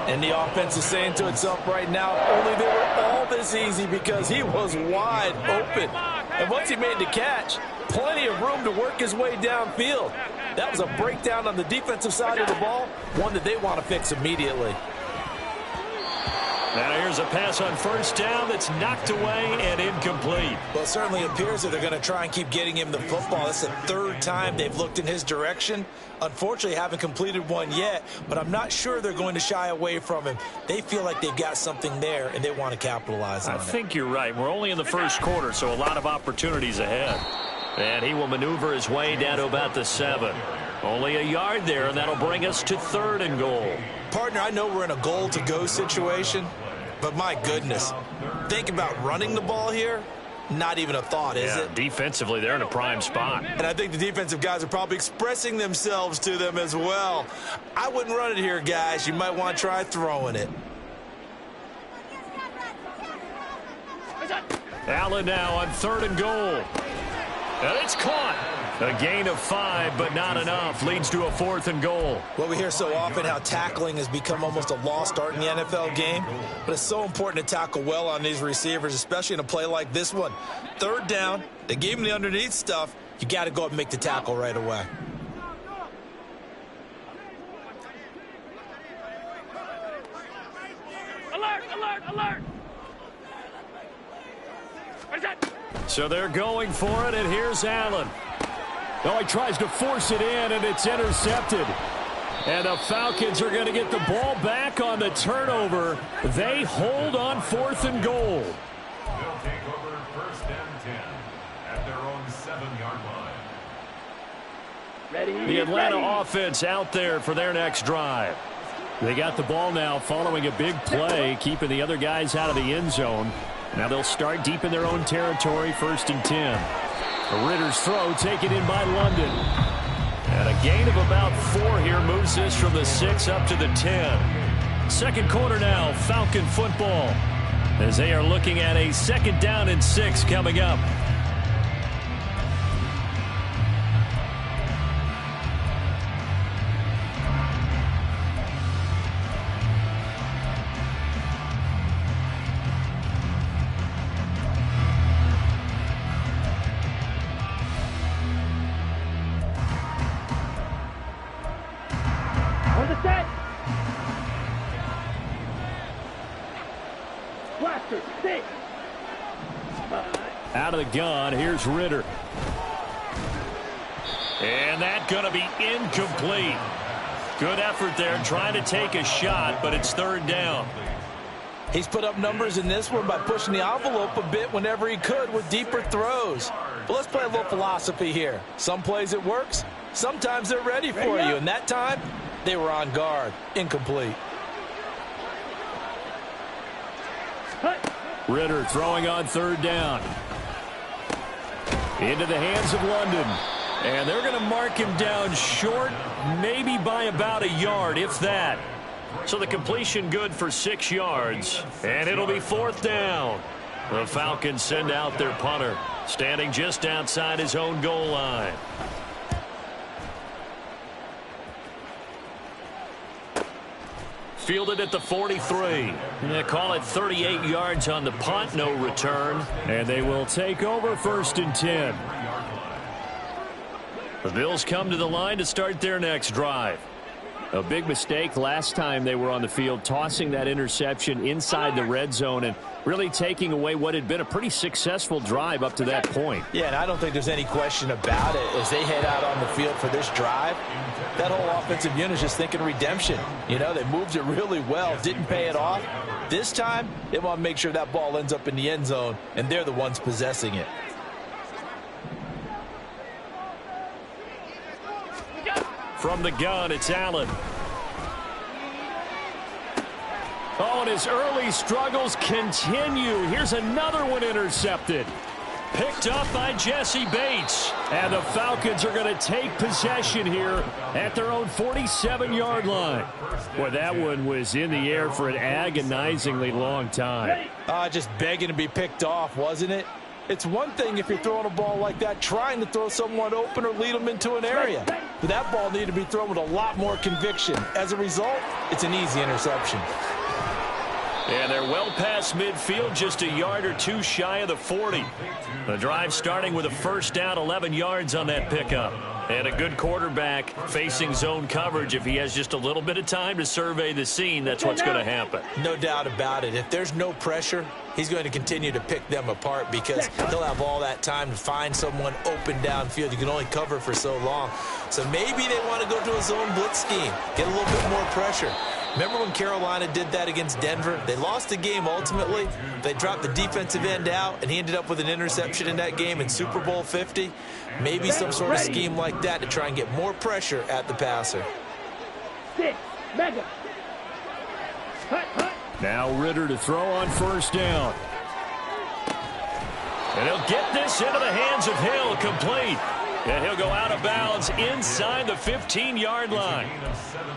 S3: And the offense is saying to itself right now, only they were all this easy because he was wide open. And once he made the catch, plenty of room to work his way downfield. That was a breakdown on the defensive side of the ball, one that they want to fix immediately.
S2: Now here's a pass on 1st down that's knocked away and incomplete.
S3: Well, it certainly appears that they're going to try and keep getting him the football. That's the 3rd time they've looked in his direction. Unfortunately, haven't completed one yet, but I'm not sure they're going to shy away from him. They feel like they've got something there, and they want to capitalize on it.
S2: I think you're right. We're only in the 1st quarter, so a lot of opportunities ahead. And he will maneuver his way down to about the 7. Only a yard there, and that'll bring us to 3rd and goal.
S3: Partner, I know we're in a goal-to-go situation, but my goodness, think about running the ball here. Not even a thought, is it?
S2: Defensively, they're in a prime spot.
S6: And I think the defensive guys are probably expressing themselves to them as well. I wouldn't run it here, guys. You might want to try throwing it.
S5: Is that?
S2: Allen now on 3rd and goal. And it's caught. A gain of 5, but not enough. Leads to a 4th and goal.
S6: Well, we hear so often how tackling has become almost a lost art in the NFL game. But it's so important to tackle well on these receivers, especially in a play like this one. 3rd down, they gave him the underneath stuff. You got to go up and make the tackle right away.
S5: Alert, alert, alert! What is that?
S2: So they're going for it, and here's Allen. Oh, he tries to force it in, and it's intercepted. And the Falcons are going to get the ball back on the turnover. They hold on 4th and goal.
S4: They'll take over 1st and 10 at their own 7-yard line.
S5: Ready,
S2: The Atlanta
S5: ready.
S2: offense out there for their next drive. They got the ball now following a big play, keeping the other guys out of the end zone. Now they'll start deep in their own territory, 1st and 10. Ritter's throw taken in by London. And a gain of about 4 here moves this from the 6 up to the 10. Second quarter now, Falcon football, as they are looking at a 2nd down and 6 coming up.
S5: On the set. Blaster, 6.
S2: Out of the gun, here's Ritter. And that's going to be incomplete. Good effort there, trying to take a shot, but it's 3rd down.
S3: He's put up numbers in this one by pushing the envelope a bit whenever he could with deeper throws. But let's play a little philosophy here. Some plays it works, sometimes they're ready for you, and that time they were on guard. Incomplete.
S2: Ritter throwing on 3rd down. Into the hands of London. And they're going to mark him down short, maybe by about a yard, if that. So the completion good for 6 yards. And it'll be 4th down. The Falcons send out their punter, standing just outside his own goal line. Fielded at the 43. They call it 38 yards on the punt, no return. And they will take over 1st and 10. The Bills come to the line to start their next drive. A big mistake last time they were on the field, tossing that interception inside the red zone and really taking away what had been a pretty successful drive up to that point.
S3: Yeah, and I don't think there's any question about it. As they head out on the field for this drive, that whole offensive unit is just thinking redemption. You know, they moved it really well, didn't pay it off. This time, they want to make sure that ball ends up in the end zone, and they're the ones possessing it.
S2: From the gun, it's Allen. Oh, and his early struggles continue. Here's another one intercepted. Picked up by Jesse Bates. And the Falcons are going to take possession here at their own 47-yard line. Boy, that one was in the air for an agonizingly long time.
S3: Just begging to be picked off, wasn't it? It's one thing if you're throwing a ball like that, trying to throw someone open or lead them into an area. But that ball needed to be thrown with a lot more conviction. As a result, it's an easy interception.
S2: And they're well past midfield, just a yard or 2 shy of the 40. The drive starting with a 1st down, 11 yards on that pickup. And a good quarterback facing zone coverage. If he has just a little bit of time to survey the scene, that's what's going to happen.
S3: No doubt about it. If there's no pressure, he's going to continue to pick them apart because he'll have all that time to find someone open downfield. You can only cover for so long. So maybe they want to go to a zone blitz scheme, get a little bit more pressure. Remember when Carolina did that against Denver? They lost the game ultimately. They dropped the defensive end out, and he ended up with an interception in that game in Super Bowl 50. Maybe some sort of scheme like that to try and get more pressure at the passer.
S5: 6, mega.
S2: Now Ritter to throw on 1st down. And he'll get this into the hands of Hill, complete. And he'll go out of bounds inside the 15-yard line.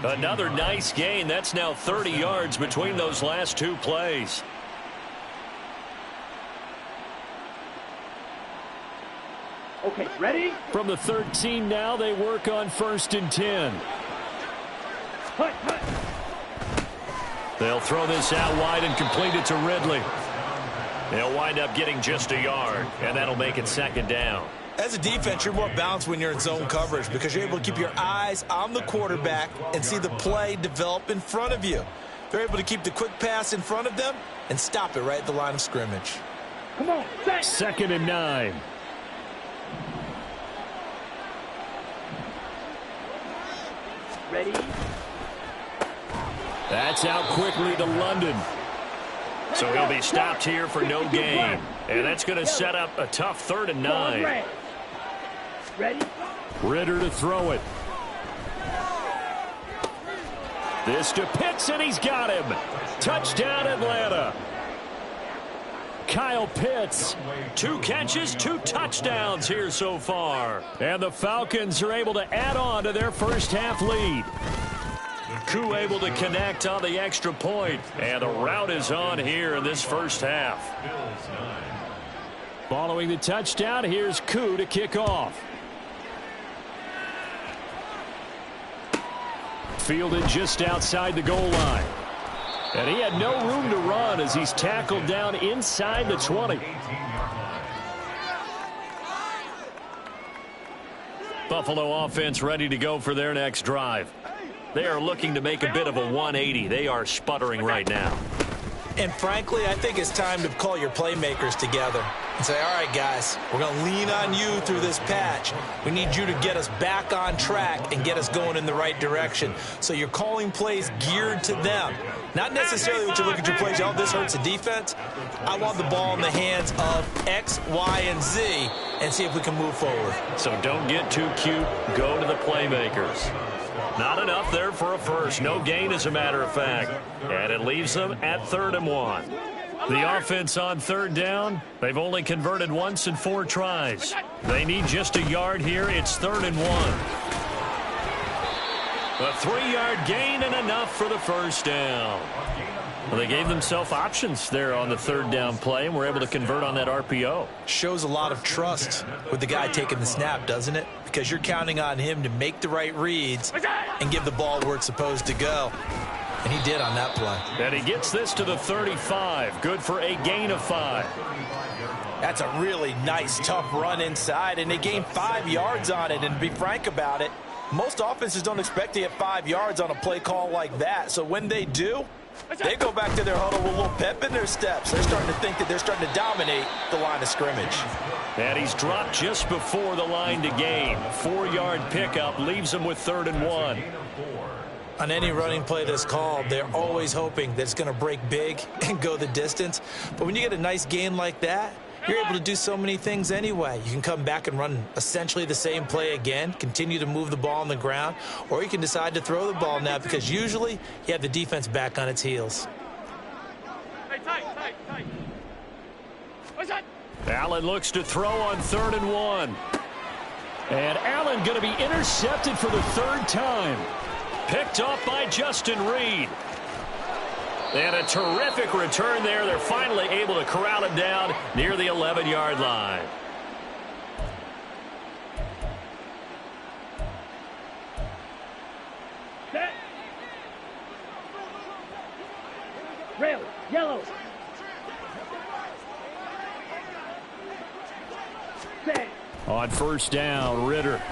S2: Another nice gain. That's now 30 yards between those last 2 plays.
S5: Okay, ready?
S2: From the 13 now, they work on 1st and 10.
S5: Hut, hut.
S2: They'll throw this out wide and complete it to Ridley. They'll wind up getting just a yard, and that'll make it 2nd down.
S6: As a defense, you're more balanced when you're in zone coverage because you're able to keep your eyes on the quarterback and see the play develop in front of you. They're able to keep the quick pass in front of them and stop it right at the line of scrimmage.
S5: Come on, set.
S2: 2nd and 9.
S5: Ready?
S2: That's out quickly to London. So he'll be stopped here for no gain. And that's going to set up a tough 3rd and 9.
S5: Ready?
S2: Ritter to throw it. This to Pitts, and he's got him. Touchdown, Atlanta. Kyle Pitts, 2 catches, 2 touchdowns here so far. And the Falcons are able to add on to their first half lead. Koo able to connect on the extra point, and the route is on here in this first half. Following the touchdown, here's Koo to kick off. Fielded just outside the goal line. And he had no room to run as he's tackled down inside the 20. Buffalo offense ready to go for their next drive. They are looking to make a bit of a 180. They are sputtering right now.
S6: And frankly, I think it's time to call your playmakers together and say, all right, guys, we're going to lean on you through this patch. We need you to get us back on track and get us going in the right direction. So you're calling plays geared to them. Not necessarily when you look at your plays, oh, this hurts the defense. I want the ball in the hands of X, Y, and Z and see if we can move forward.
S2: So don't get too cute. Go to the playmakers. Not enough there for a first. No gain, as a matter of fact. And it leaves them at 3rd and 1. The offense on 3rd down, they've only converted once in 4 tries. They need just a yard here. It's 3rd and 1. A 3-yard gain and enough for the first down. Well, they gave themselves options there on the 3rd down play and were able to convert on that RPO.
S6: Shows a lot of trust with the guy taking the snap, doesn't it? Because you're counting on him to make the right reads and give the ball where it's supposed to go. And he did on that play.
S2: And he gets this to the 35. Good for a gain of 5.
S3: That's a really nice, tough run inside, and they gained 5 yards on it. And to be frank about it, most offenses don't expect to get 5 yards on a play call like that. So when they do, they go back to their huddle with a little pep in their steps. They're starting to think that they're starting to dominate the line of scrimmage.
S2: And he's dropped just before the line to gain. 4-yard pickup leaves him with 3rd and 1.
S6: On any running play that's called, they're always hoping that it's going to break big and go the distance. But when you get a nice gain like that, you're able to do so many things anyway. You can come back and run essentially the same play again, continue to move the ball on the ground, or you can decide to throw the ball now because usually you have the defense back on its heels.
S5: Hey, tight. What's that?
S2: Allen looks to throw on 3rd and 1. And Allen going to be intercepted for the 3rd time. Picked off by Justin Reed. And a terrific return there. They're finally able to corral him down near the 11-yard line.
S5: Set. Rail, yellow. Set.
S2: On 1st down, Ritter.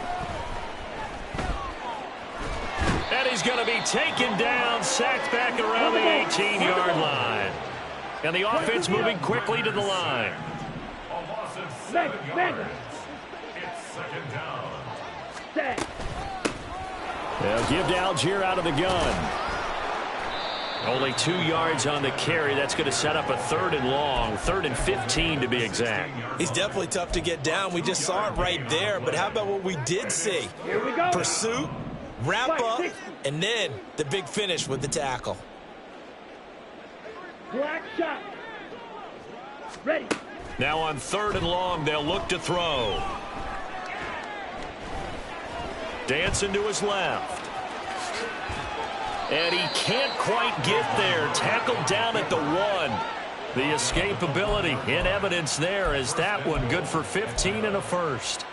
S2: And he's going to be taken down, sacked back around the 18-yard line. And the offense moving quickly to the line.
S5: Mega.
S4: It's 2nd down.
S5: Set.
S2: They'll give to Algier out of the gun. Only 2 yards on the carry. That's going to set up a 3rd and long, 3rd and 15 to be exact.
S6: He's definitely tough to get down. We just saw it right there. But how about what we did see?
S5: Here we go.
S6: Pursuit, wrap up, and then the big finish with the tackle.
S5: Black shot. Ready.
S2: Now on 3rd and long, they'll look to throw. Dancing to his left. And he can't quite get there. Tackled down at the 1. The escapability in evidence there as that one good for 15 and a first.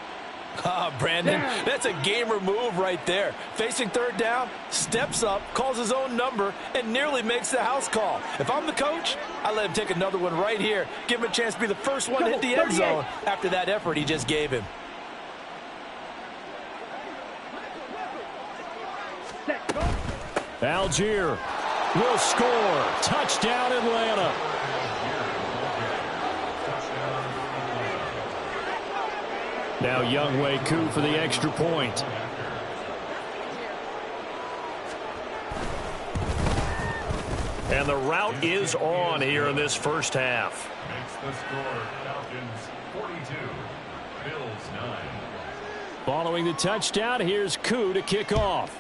S3: Brandon, that's a gamer move right there. Facing third down, steps up, calls his own number, and nearly makes the house call. If I'm the coach, I let him take another one right here. Give him a chance to be the first one to hit the end zone after that effort he just gave him.
S2: Algier will score. Touchdown, Atlanta. Now Younghoe Koo for the extra point. And the route is on here in this first half.
S4: Makes the score Falcons 42, Bills 9.
S2: Following the touchdown, here's Koo to kick off.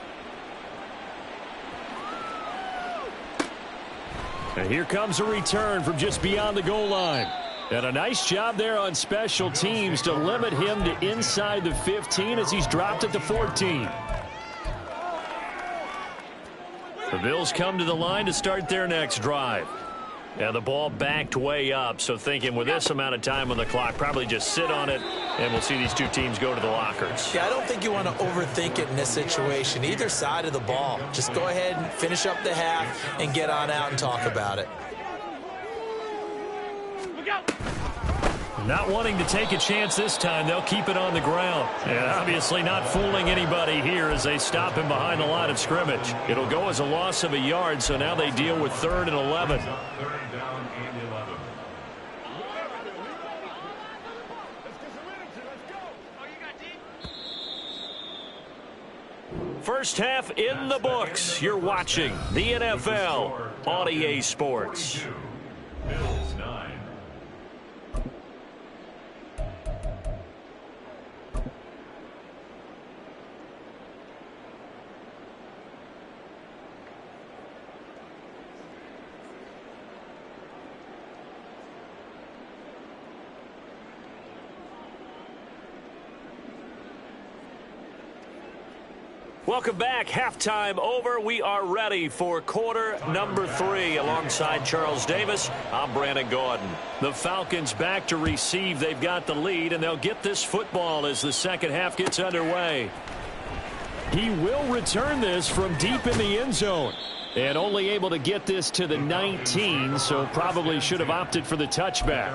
S2: And here comes a return from just beyond the goal line. And a nice job there on special teams to limit him to inside the 15 as he's dropped at the 14. The Bills come to the line to start their next drive. And the ball backed way up, so thinking with this amount of time on the clock, probably just sit on it, and we'll see these two teams go to the lockers.
S3: Yeah, I don't think you want to overthink it in this situation. Either side of the ball. Just go ahead and finish up the half and get on out and talk about it.
S2: Not wanting to take a chance this time, they'll keep it on the ground. And obviously not fooling anybody here as they stop him behind the line of scrimmage. It'll go as a loss of a yard, so now they deal with 3rd and 11.
S4: Third down and 11.
S2: First half in the books. You're watching the NFL on EA Sports.
S4: 42, Bills 9.
S2: Welcome back. Halftime over. We are ready for quarter number 3. Alongside Charles Davis, I'm Brandon Gaudin. The Falcons back to receive. They've got the lead, and they'll get this football as the second half gets underway. He will return this from deep in the end zone. And only able to get this to the 19, so probably should have opted for the touchback.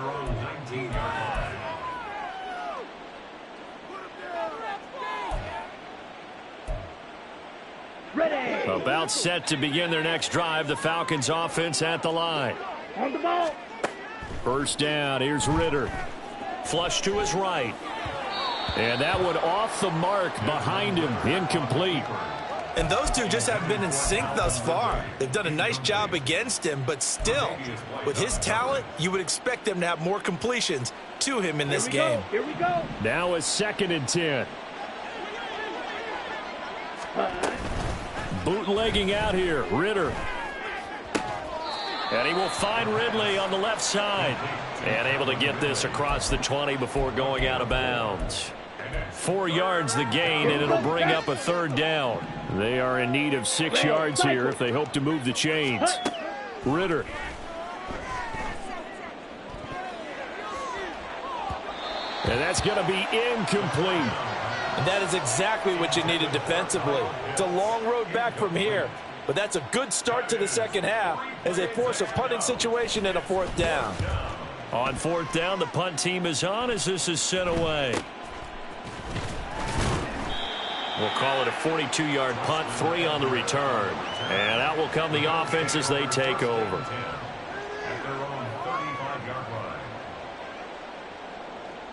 S5: Ready.
S2: About set to begin their next drive. The Falcons offense at the line.
S5: On the ball.
S2: First down. Here's Ritter. Flush to his right. And that one off the mark behind him. Incomplete.
S3: And those two just haven't been in sync thus far. They've done a nice job against him, but still, with his talent, you would expect them to have more completions to him in this game.
S5: Here we go.
S2: Now a 2nd and 10. Bootlegging out here, Ritter. And he will find Ridley on the left side. And able to get this across the 20 before going out of bounds. 4 yards the gain, and it'll bring up a 3rd down. They are in need of 6 yards here if they hope to move the chains. Ritter. And that's going to be incomplete.
S3: And that is exactly what you needed defensively. It's a long road back from here, but that's a good start to the second half as they force a punting situation and a 4th down.
S2: On 4th down, the punt team is on as this is sent away. We'll call it a 42-yard punt, 3 on the return. And out will come the offense as they take over.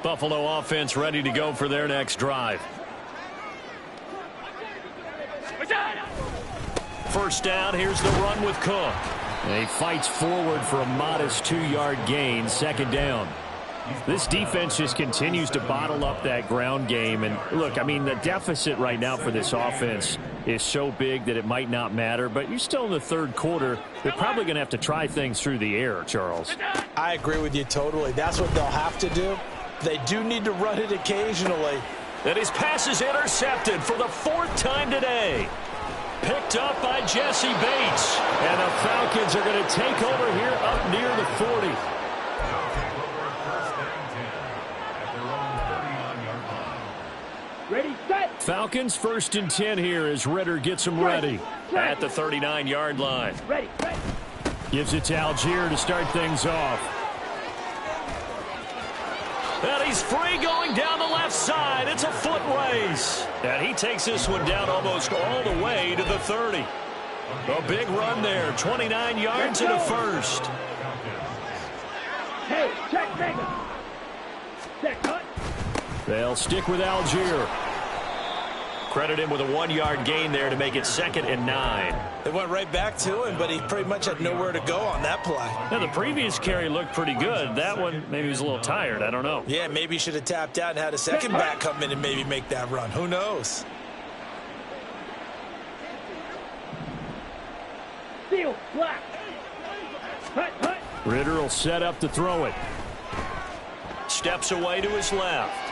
S2: Buffalo offense ready to go for their next drive. First down, here's the run with Cook. And he fights forward for a modest 2-yard gain, 2nd down. This defense just continues to bottle up that ground game. And look, I mean, the deficit right now for this offense is so big that it might not matter. But you're still in the 3rd quarter. They're probably going to have to try things through the air, Charles.
S3: I agree with you totally. That's what they'll have to do. They do need to run it occasionally.
S2: And his pass is intercepted for the 4th time today. Picked up by Jesse Bates. And the Falcons are going to take over here up near the 40.
S5: Ready, set.
S2: Falcons 1st and 10 here as Ritter gets them ready at the 39-yard line.
S5: Ready, ready.
S2: Gives it to Algier to start things off. And he's free going down the left side. It's a foot race. And he takes this one down almost all the way to the 30. A big run there, 29 yards and a first.
S5: Hey, check Vega. Set, cut.
S2: They'll stick with Algier. Credit him with a 1-yard gain there to make it 2nd and 9.
S6: They went right back to him, but he pretty much had nowhere to go on that play.
S2: Now, the previous carry looked pretty good. That one, maybe he was a little tired. I don't know.
S6: Yeah, maybe he should have tapped out and had a second back come in and maybe make that run. Who knows?
S5: Seal, black. Hut, hut.
S2: Ritter will set up to throw it. Steps away to his left.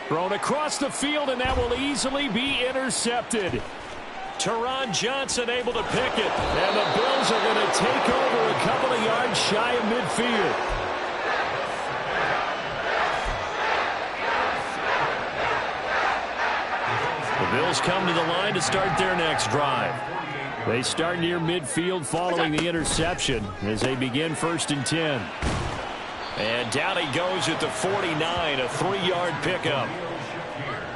S2: Thrown across the field, and that will easily be intercepted. Teron Johnson able to pick it, and the Bills are going to take over a couple of yards shy of midfield. The Bills come to the line to start their next drive. They start near midfield following the interception as they begin 1st and 10. And down he goes at the 49, a 3-yard pickup.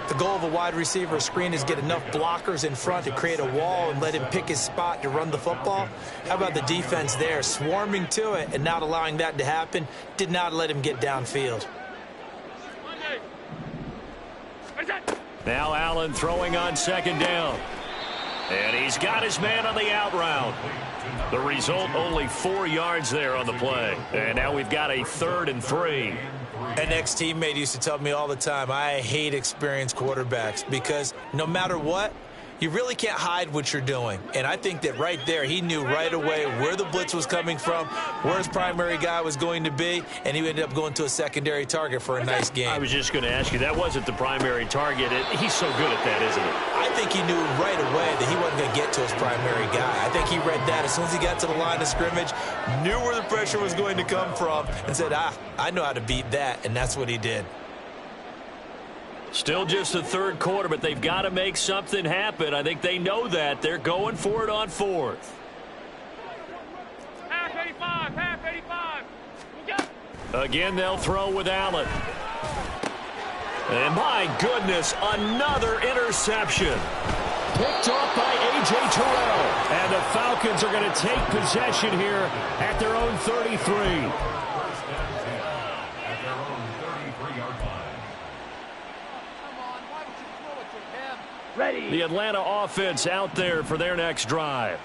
S3: The goal of a wide receiver screen is get enough blockers in front to create a wall and let him pick his spot to run the football. How about the defense there, swarming to it and not allowing that to happen? Did not let him get downfield.
S2: Now Allen throwing on 2nd down. And he's got his man on the out route. The result, only 4 yards there on the play. And now we've got a 3rd and 3.
S3: An ex-teammate used to tell me all the time, I hate experienced quarterbacks because no matter what, you really can't hide what you're doing. And I think that right there, he knew right away where the blitz was coming from, where his primary guy was going to be, and he ended up going to a secondary target for a nice game.
S2: I was just going to ask you, that wasn't the primary target. He's so good at that, isn't he?
S3: I think he knew right away that he wasn't going to get to his primary guy. I think he read that as soon as he got to the line of scrimmage, knew where the pressure was going to come from, and said, I know how to beat that, and that's what he did.
S2: Still just the 3rd quarter, but they've got to make something happen. I think they know that. They're going for it on 4th.
S5: Half 85, half 85.
S2: Again, they'll throw with Allen. And my goodness, another interception. Picked off by A.J. Terrell. And the Falcons are going to take possession here at their own 33.
S5: Ready.
S2: The Atlanta offense out there for their next drive.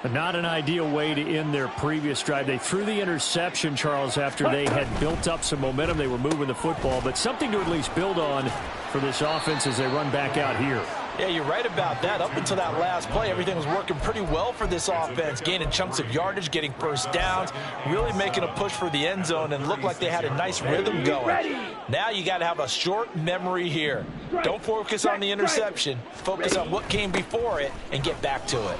S2: Not an ideal way to end their previous drive. They threw the interception, Charles, after they had built up some momentum. They were moving the football, but something to at least build on for this offense as they run back out here.
S3: Yeah, you're right about that. Up until that last play, everything was working pretty well for this offense, gaining chunks of yardage, getting first downs, really making a push for the end zone, and looked like they had a nice rhythm going. Now you got to have a short memory here. Don't focus on the interception. Focus on what came before it and get back to it.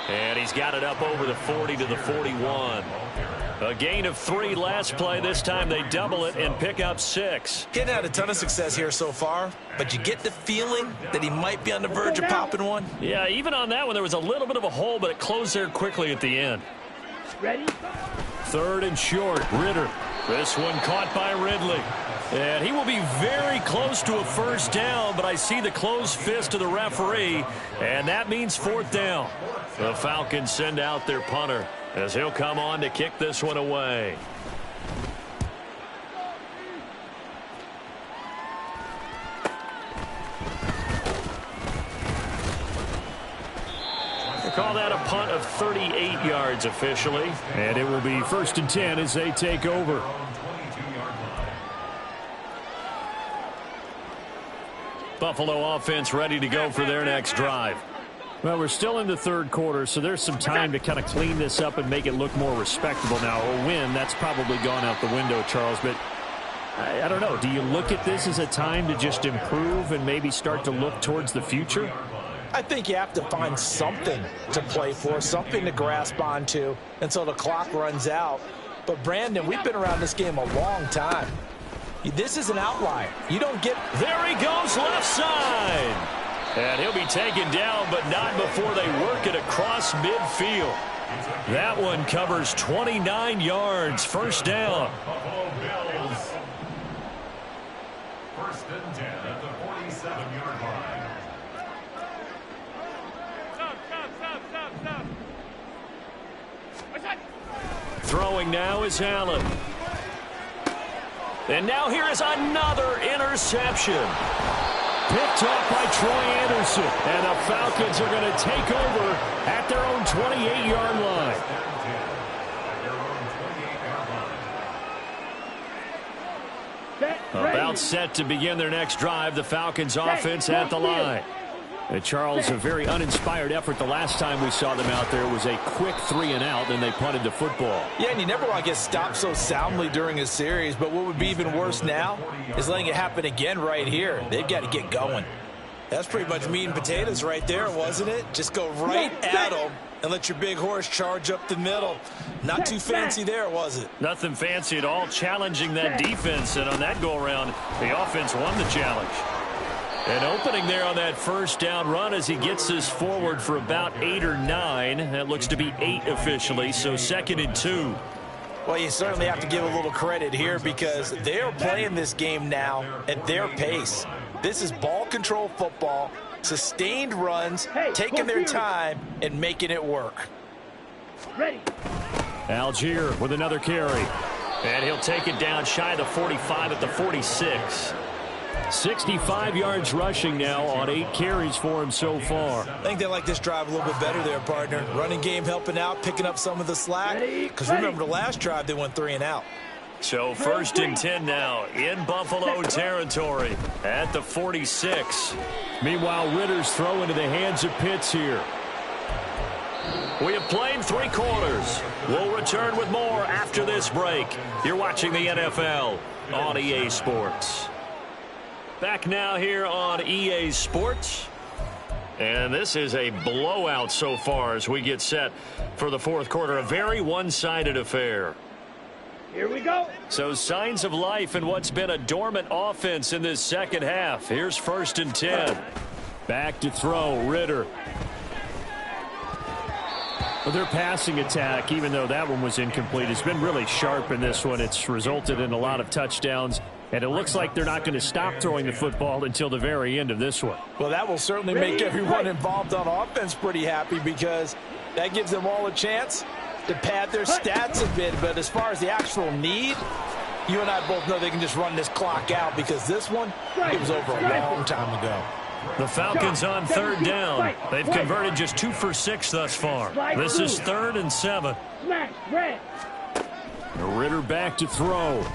S2: And he's got it up over the 40 to the 41. A gain of 3 last play. This time they double it and pick up 6.
S3: He hadn't had a ton of success here so far, but you get the feeling that he might be on the verge of popping one.
S2: Yeah, even on that one, there was a little bit of a hole, but it closed there quickly at the end.
S5: Ready.
S2: 3rd and short. Ritter. This one caught by Ridley. And he will be very close to a first down, but I see the closed fist of the referee, and that means 4th down. The Falcons send out their punter as he'll come on to kick this one away. They call that a punt of 38 yards officially, and it will be 1st and 10 as they take over. Buffalo offense ready to go for their next drive. Well, we're still in the 3rd quarter, so there's some time to kind of clean this up and make it look more respectable now. A win, that's probably gone out the window, Charles, but I don't know. Do you look at this as a time to just improve and maybe start to look towards the future?
S3: I think you have to find something to play for, something to grasp onto until the clock runs out. But, Brandon, we've been around this game a long time. This is an outlier. You don't get...
S2: There he goes, left side. And he'll be taken down, but not before they work it across midfield. That one covers 29 yards. First down.
S4: Buffalo Bills. First and 10 at the 47-yard line.
S5: Stop.
S2: Throwing now is Allen. And now here is another interception. Picked off by Troy Anderson. And the Falcons are going to take over at their own 28-yard line. About set to begin their next drive. The Falcons offense at the line. And Charles, a very uninspired effort. The last time we saw them out there was a quick 3-and-out, then they punted the football.
S3: Yeah, and you never want to get stopped so soundly during a series, but what would be even worse now is letting it happen again right here. They've got to get going.
S6: That's pretty much meat and potatoes right there, wasn't it? Just go right at them and let your big horse charge up the middle. Not too fancy there, was it?
S2: Nothing fancy at all, challenging that defense, and on that go-around, the offense won the challenge. And opening there on that first down run as he gets this forward for about 8 or 9. That looks to be 8 officially, so 2nd and 2.
S3: Well, you certainly have to give a little credit here because they are playing this game now at their pace. This is ball control football, sustained runs, taking their time and making it work.
S5: Ready.
S2: Algier with another carry. And he'll take it down shy of the 45 at the 46. 65 yards rushing now on 8 carries for him so far.
S6: I think they like this drive a little bit better there, partner. Running game helping out, picking up some of the slack. Because remember, the last drive they went 3-and-out.
S2: So 1st and 10 now in Buffalo territory at the 46. Meanwhile, Ritter's throw into the hands of Pitts here. We have played 3 quarters. We'll return with more after this break. You're watching the NFL on EA Sports. Back now here on EA Sports. And this is a blowout so far as we get set for the 4th quarter. A very one-sided affair.
S5: Here we go.
S2: So signs of life in what's been a dormant offense in this second half. Here's 1st and 10. Back to throw, Ritter. Well, their passing attack, even though that one was incomplete, has been really sharp in this one. It's resulted in a lot of touchdowns. And it looks like they're not going to stop throwing the football until the very end of this one.
S3: Well, that will certainly make everyone involved on offense pretty happy because that gives them all a chance to pad their stats a bit. But as far as the actual need, you and I both know they can just run this clock out because this one, it was over a long time ago.
S2: The Falcons on 3rd down. They've converted just 2 for 6 thus far. This is 3rd and 7.
S5: Smash, red.
S2: Ritter back to throw.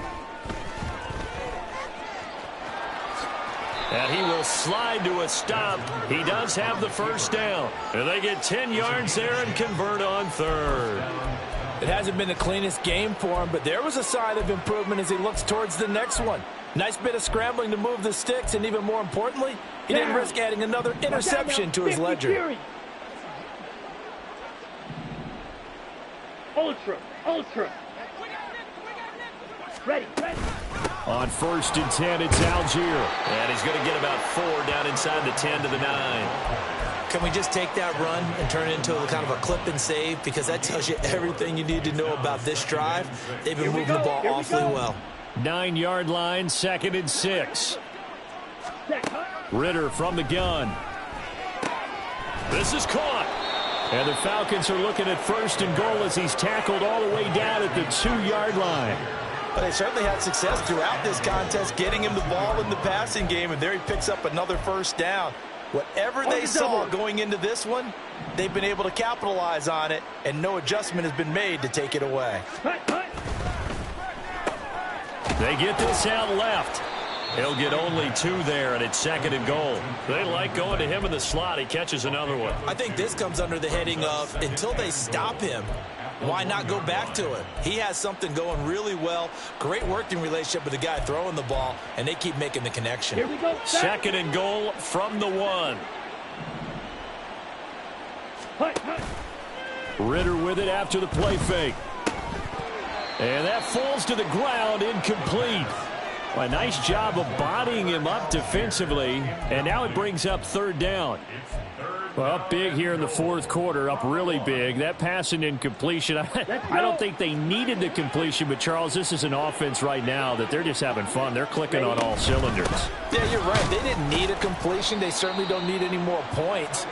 S2: And he will slide to a stop. He does have the first down. And they get 10 yards there and convert on 3rd.
S3: It hasn't been the cleanest game for him, but there was a sign of improvement as he looks towards the next one. Nice bit of scrambling to move the sticks, and even more importantly, he didn't risk adding another interception to his ledger.
S5: Ultra. Ready.
S2: On 1st and 10, it's Algier. And he's going to get about 4 down inside the 10 to the 9.
S6: Can we just take that run and turn it into a kind of a clip and save? Because that tells you everything you need to know about this drive. They've been moving the ball awfully well.
S2: 9-yard line, 2nd and 6. Ritter from the gun. This is caught. And the Falcons are looking at 1st and goal as he's tackled all the way down at the 2-yard line.
S6: But they certainly had success throughout this contest, getting him the ball in the passing game, and there he picks up another first down. Whatever they saw going into this one, they've been able to capitalize on it, and no adjustment has been made to take it away.
S2: They get this out left. He'll get only 2 there, and it's 2nd and goal. They like going to him in the slot. He catches another one.
S6: I think this comes under the heading of until they stop him, why not go back to it? He has something going really well. Great working relationship with the guy throwing the ball, and they keep making the connection.
S5: Here we go.
S2: 2nd and goal from the 1. Ritter with it after the play fake. And that falls to the ground, incomplete. Well, a nice job of bodying him up defensively, and now it brings up third down. Well, up big here in the fourth quarter, up really big. That passing incompletion, I don't think they needed the completion, but, Charles, this is an offense right now that they're just having fun. They're clicking on all cylinders.
S3: Yeah, you're right. They didn't need a completion. They certainly don't need any more points,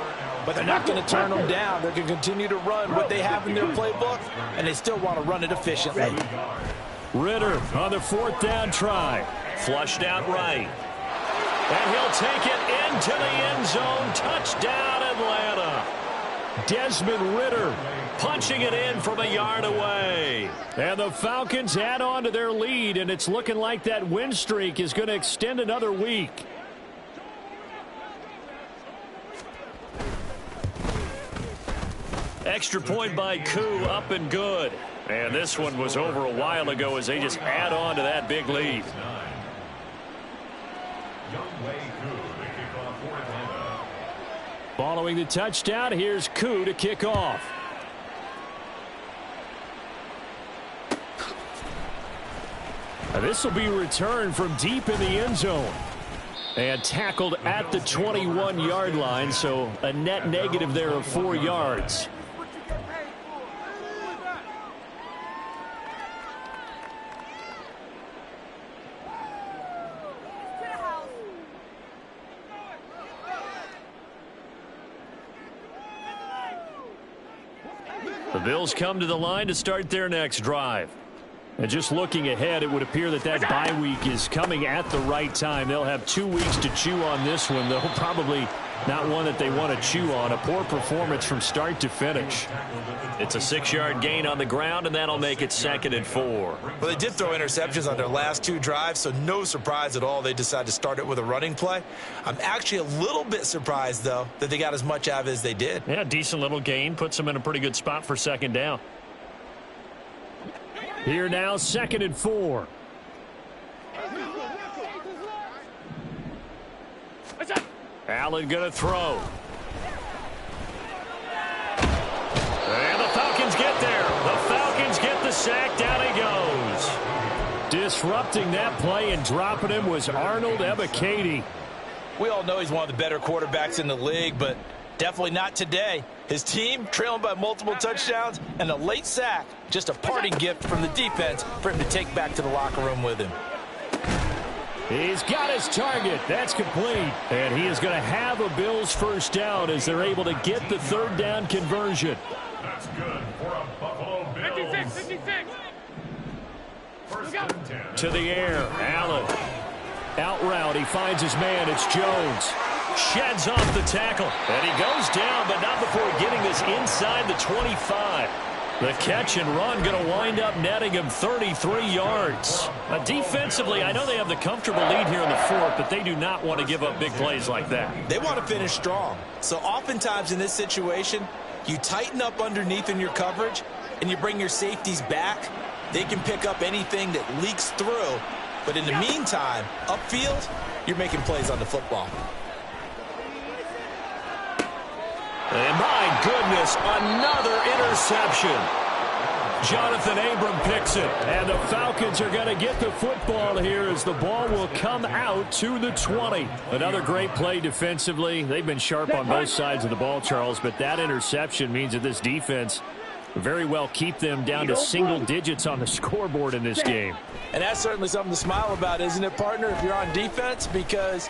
S3: but they're not going to turn them down. They're going to continue to run what they have in their playbook, and they still want to run it efficiently.
S2: Ritter on the fourth down try. Flushed out right. And he'll take it into the end zone. Touchdown, Atlanta. Desmond Ritter punching it in from a yard away. And the Falcons add on to their lead, and it's looking like that win streak is going to extend another week. Extra point by Koo, up and good. And this one was over a while ago as they just add on to that big lead. Following the touchdown, here's Koo to kick off. This will be returned from deep in the end zone. And tackled at the 21-yard line, so a net negative there of 4 yards. The Bills come to the line to start their next drive. And just looking ahead, it would appear that that bye week is coming at the right time. They'll have 2 weeks to chew on this one, though probably not one that they want to chew on. A poor performance from start to finish. It's a 6-yard gain on the ground, and that'll make it 2nd and 4.
S6: Well, they did throw interceptions on their last 2 drives, so no surprise at all they decided to start it with a running play. I'm actually a little bit surprised, though, that they got as much out of it as they did.
S2: Yeah, decent little gain. Puts them in a pretty good spot for 2nd down. Here now, 2nd and 4. Allen going to throw. And the Falcons get there. The Falcons get the sack. Down he goes. Disrupting that play and dropping him was Arnold Ebiketie.
S3: We all know he's one of the better quarterbacks in the league, but definitely not today. His team trailing by multiple touchdowns and a late sack. Just a parting gift from the defense for him to take back to the locker room with him.
S2: He's got his target. That's complete. And he is going to have a Bills first down as they're able to get the 3rd down conversion.
S4: That's good for a Buffalo Bills.
S5: 56.
S4: First and 10.
S2: To the air. Allen. Out route. He finds his man. It's Jones. Sheds off the tackle. And he goes down, but not before getting this inside the 25. The catch and run going to wind up netting him 33 yards. Defensively, I know they have the comfortable lead here in the 4th, but they do not want to give up big plays like that.
S6: They want to finish strong. So oftentimes in this situation, you tighten up underneath in your coverage, and you bring your safeties back. They can pick up anything that leaks through. But in the meantime, upfield, you're making plays on the football.
S2: And my goodness, another interception. Jonathan Abram picks it. And the Falcons are going to get the football here as the ball will come out to the 20. Another great play defensively. They've been sharp on both sides of the ball, Charles, but that interception means that this defense very well keep them down to single digits on the scoreboard in this game.
S3: And that's certainly something to smile about, isn't it, partner, if you're on defense? Because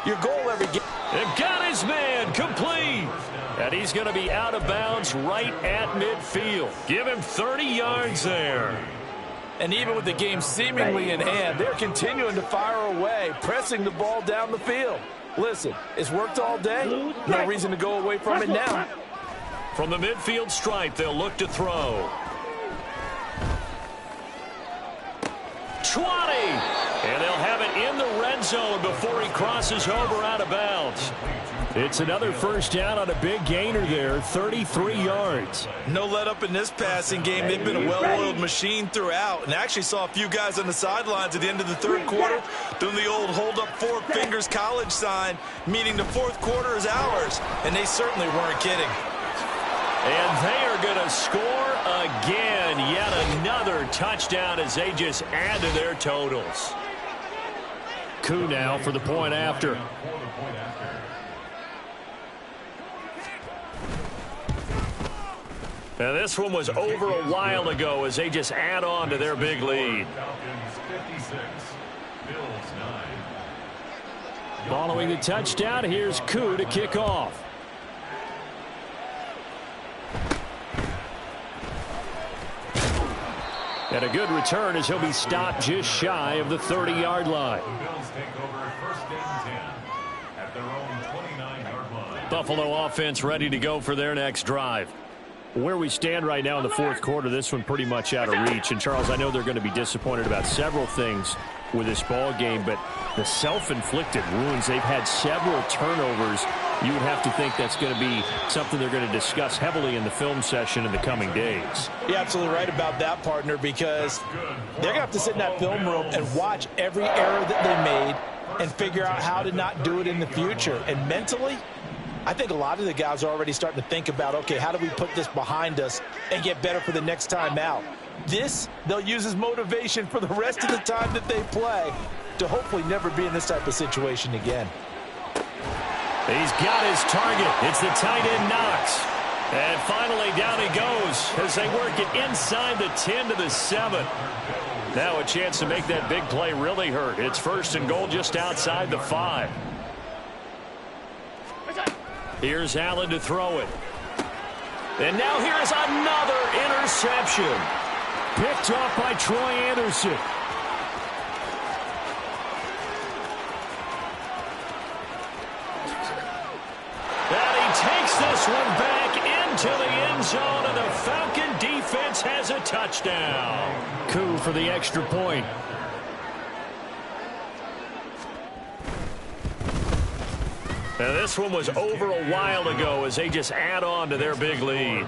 S3: your goal every game.
S2: And got his man complete. And he's going to be out of bounds right at midfield. Give him 30 yards there.
S3: And even with the game seemingly in hand, they're continuing to fire away, pressing the ball down the field. Listen, it's worked all day. No reason to go away from it now.
S2: From the midfield stripe, they'll look to throw. 20. And they'll have it in the red zone before he crosses over out of bounds. It's another first down on a big gainer there, 33 yards.
S6: No let up in this passing game. They've been a well-oiled machine throughout. And actually saw a few guys on the sidelines at the end of the 3rd quarter doing the old hold up 4 fingers college sign, meaning the 4th quarter is ours. And they certainly weren't kidding.
S2: And they are going to score again. Yet another touchdown as they just add to their totals. Koo now for the point after. Now this one was over a while ago as they just add on to their big lead. Following the touchdown, here's Koo to kick off. And a good return as he'll be stopped just shy of the 30-yard line. Buffalo offense ready to go for their next drive. Where we stand right now in the fourth quarter, this one pretty much out of reach. And, Charles, I know they're going to be disappointed about several things with this ball game, but the self-inflicted wounds, they've had several turnovers. You would have to think that's going to be something they're going to discuss heavily in the film session in the coming days.
S3: You're absolutely right about that, partner, because they're going to have to sit in that film room and watch every error that they made and figure out how to not do it in the future. And mentally, I think a lot of the guys are already starting to think about, okay, how do we put this behind us and get better for the next time out? This, they'll use as motivation for the rest of the time that they play to hopefully never be in this type of situation again.
S2: He's got his target. It's the tight end Knox. And finally down he goes as they work it inside the 10 to the 7. Now a chance to make that big play really hurt. It's 1st and goal just outside the 5. Here's Allen to throw it. And now here's another interception. Picked off by Troy Anderson. And he takes this one back into the end zone, and the Falcon defense has a touchdown. Koo for the extra point. Now this one was over a while ago as they just add on to their big lead.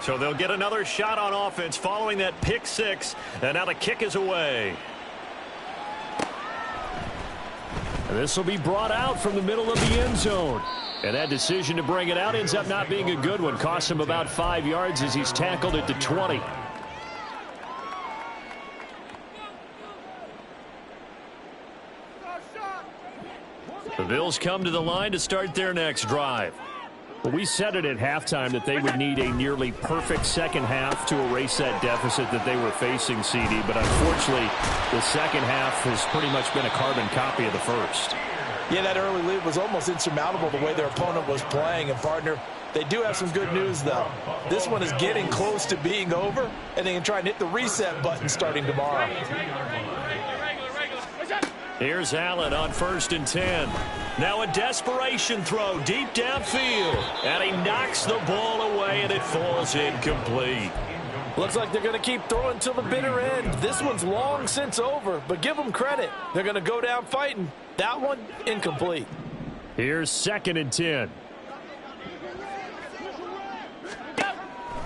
S2: So they'll get another shot on offense following that pick 6, and now the kick is away. And this will be brought out from the middle of the end zone. And that decision to bring it out ends up not being a good one. Costs him about 5 yards as he's tackled at the 20. The Bills come to the line to start their next drive. Well, we said it at halftime that they would need a nearly perfect second half to erase that deficit that they were facing, CD. But unfortunately, the second half has pretty much been a carbon copy of the first.
S3: Yeah, that early lead was almost insurmountable the way their opponent was playing. And, partner, they do have some good news, though. This one is getting close to being over, and they can try and hit the reset button starting tomorrow.
S2: Here's Allen on 1st and 10. Now a desperation throw deep downfield. And he knocks the ball away, and it falls incomplete.
S3: Looks like they're going to keep throwing till the bitter end. This one's long since over, but give them credit. They're going to go down fighting. That one, incomplete.
S2: Here's 2nd and 10.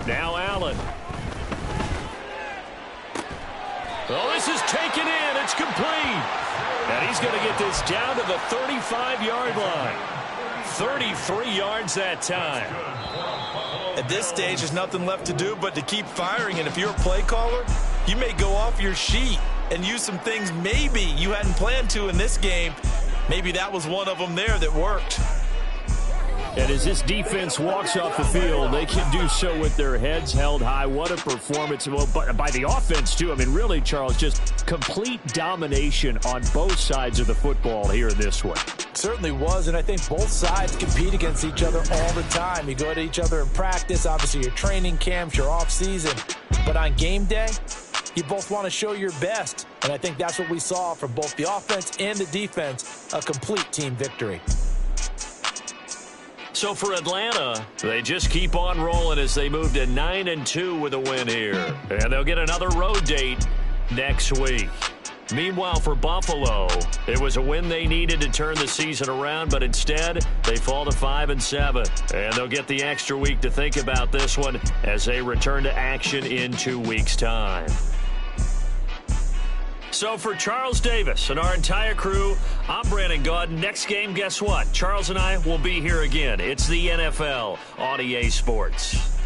S2: Now Allen. Oh, this is taken in. It's complete. And he's going to get this down to the 35-yard line. 33 yards that time.
S6: At this stage, there's nothing left to do but to keep firing. And if you're a play caller, you may go off your sheet and use some things maybe you hadn't planned to in this game. Maybe that was one of them there that worked.
S2: And as this defense walks off the field, they can do so with their heads held high. What a performance. Well, by the offense, too. I mean, really, Charles, just complete domination on both sides of the football here in this one.
S3: Certainly was, and I think both sides compete against each other all the time. You go to each other in practice, obviously your training camps, your off-season. But on game day, you both want to show your best. And I think that's what we saw from both the offense and the defense, a complete team victory.
S2: So for Atlanta, they just keep on rolling as they move to 9-2 with a win here. And they'll get another road date next week. Meanwhile, for Buffalo, it was a win they needed to turn the season around, but instead, they fall to 5-7. And they'll get the extra week to think about this one as they return to action in 2 weeks' time. So for Charles Davis and our entire crew, I'm Brandon Gaudin. Next game, guess what? Charles and I will be here again. It's the NFL on EA Sports.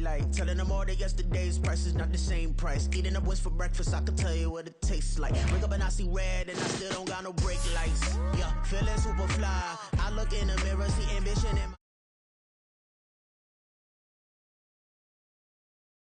S8: daylight. Telling them all that yesterday's price is not the same price. Eating up wings for breakfast, I can tell you what it tastes like. Wake up and I see red and I still don't got no brake lights. Yeah, feeling super fly. I look in the mirror, see ambition in my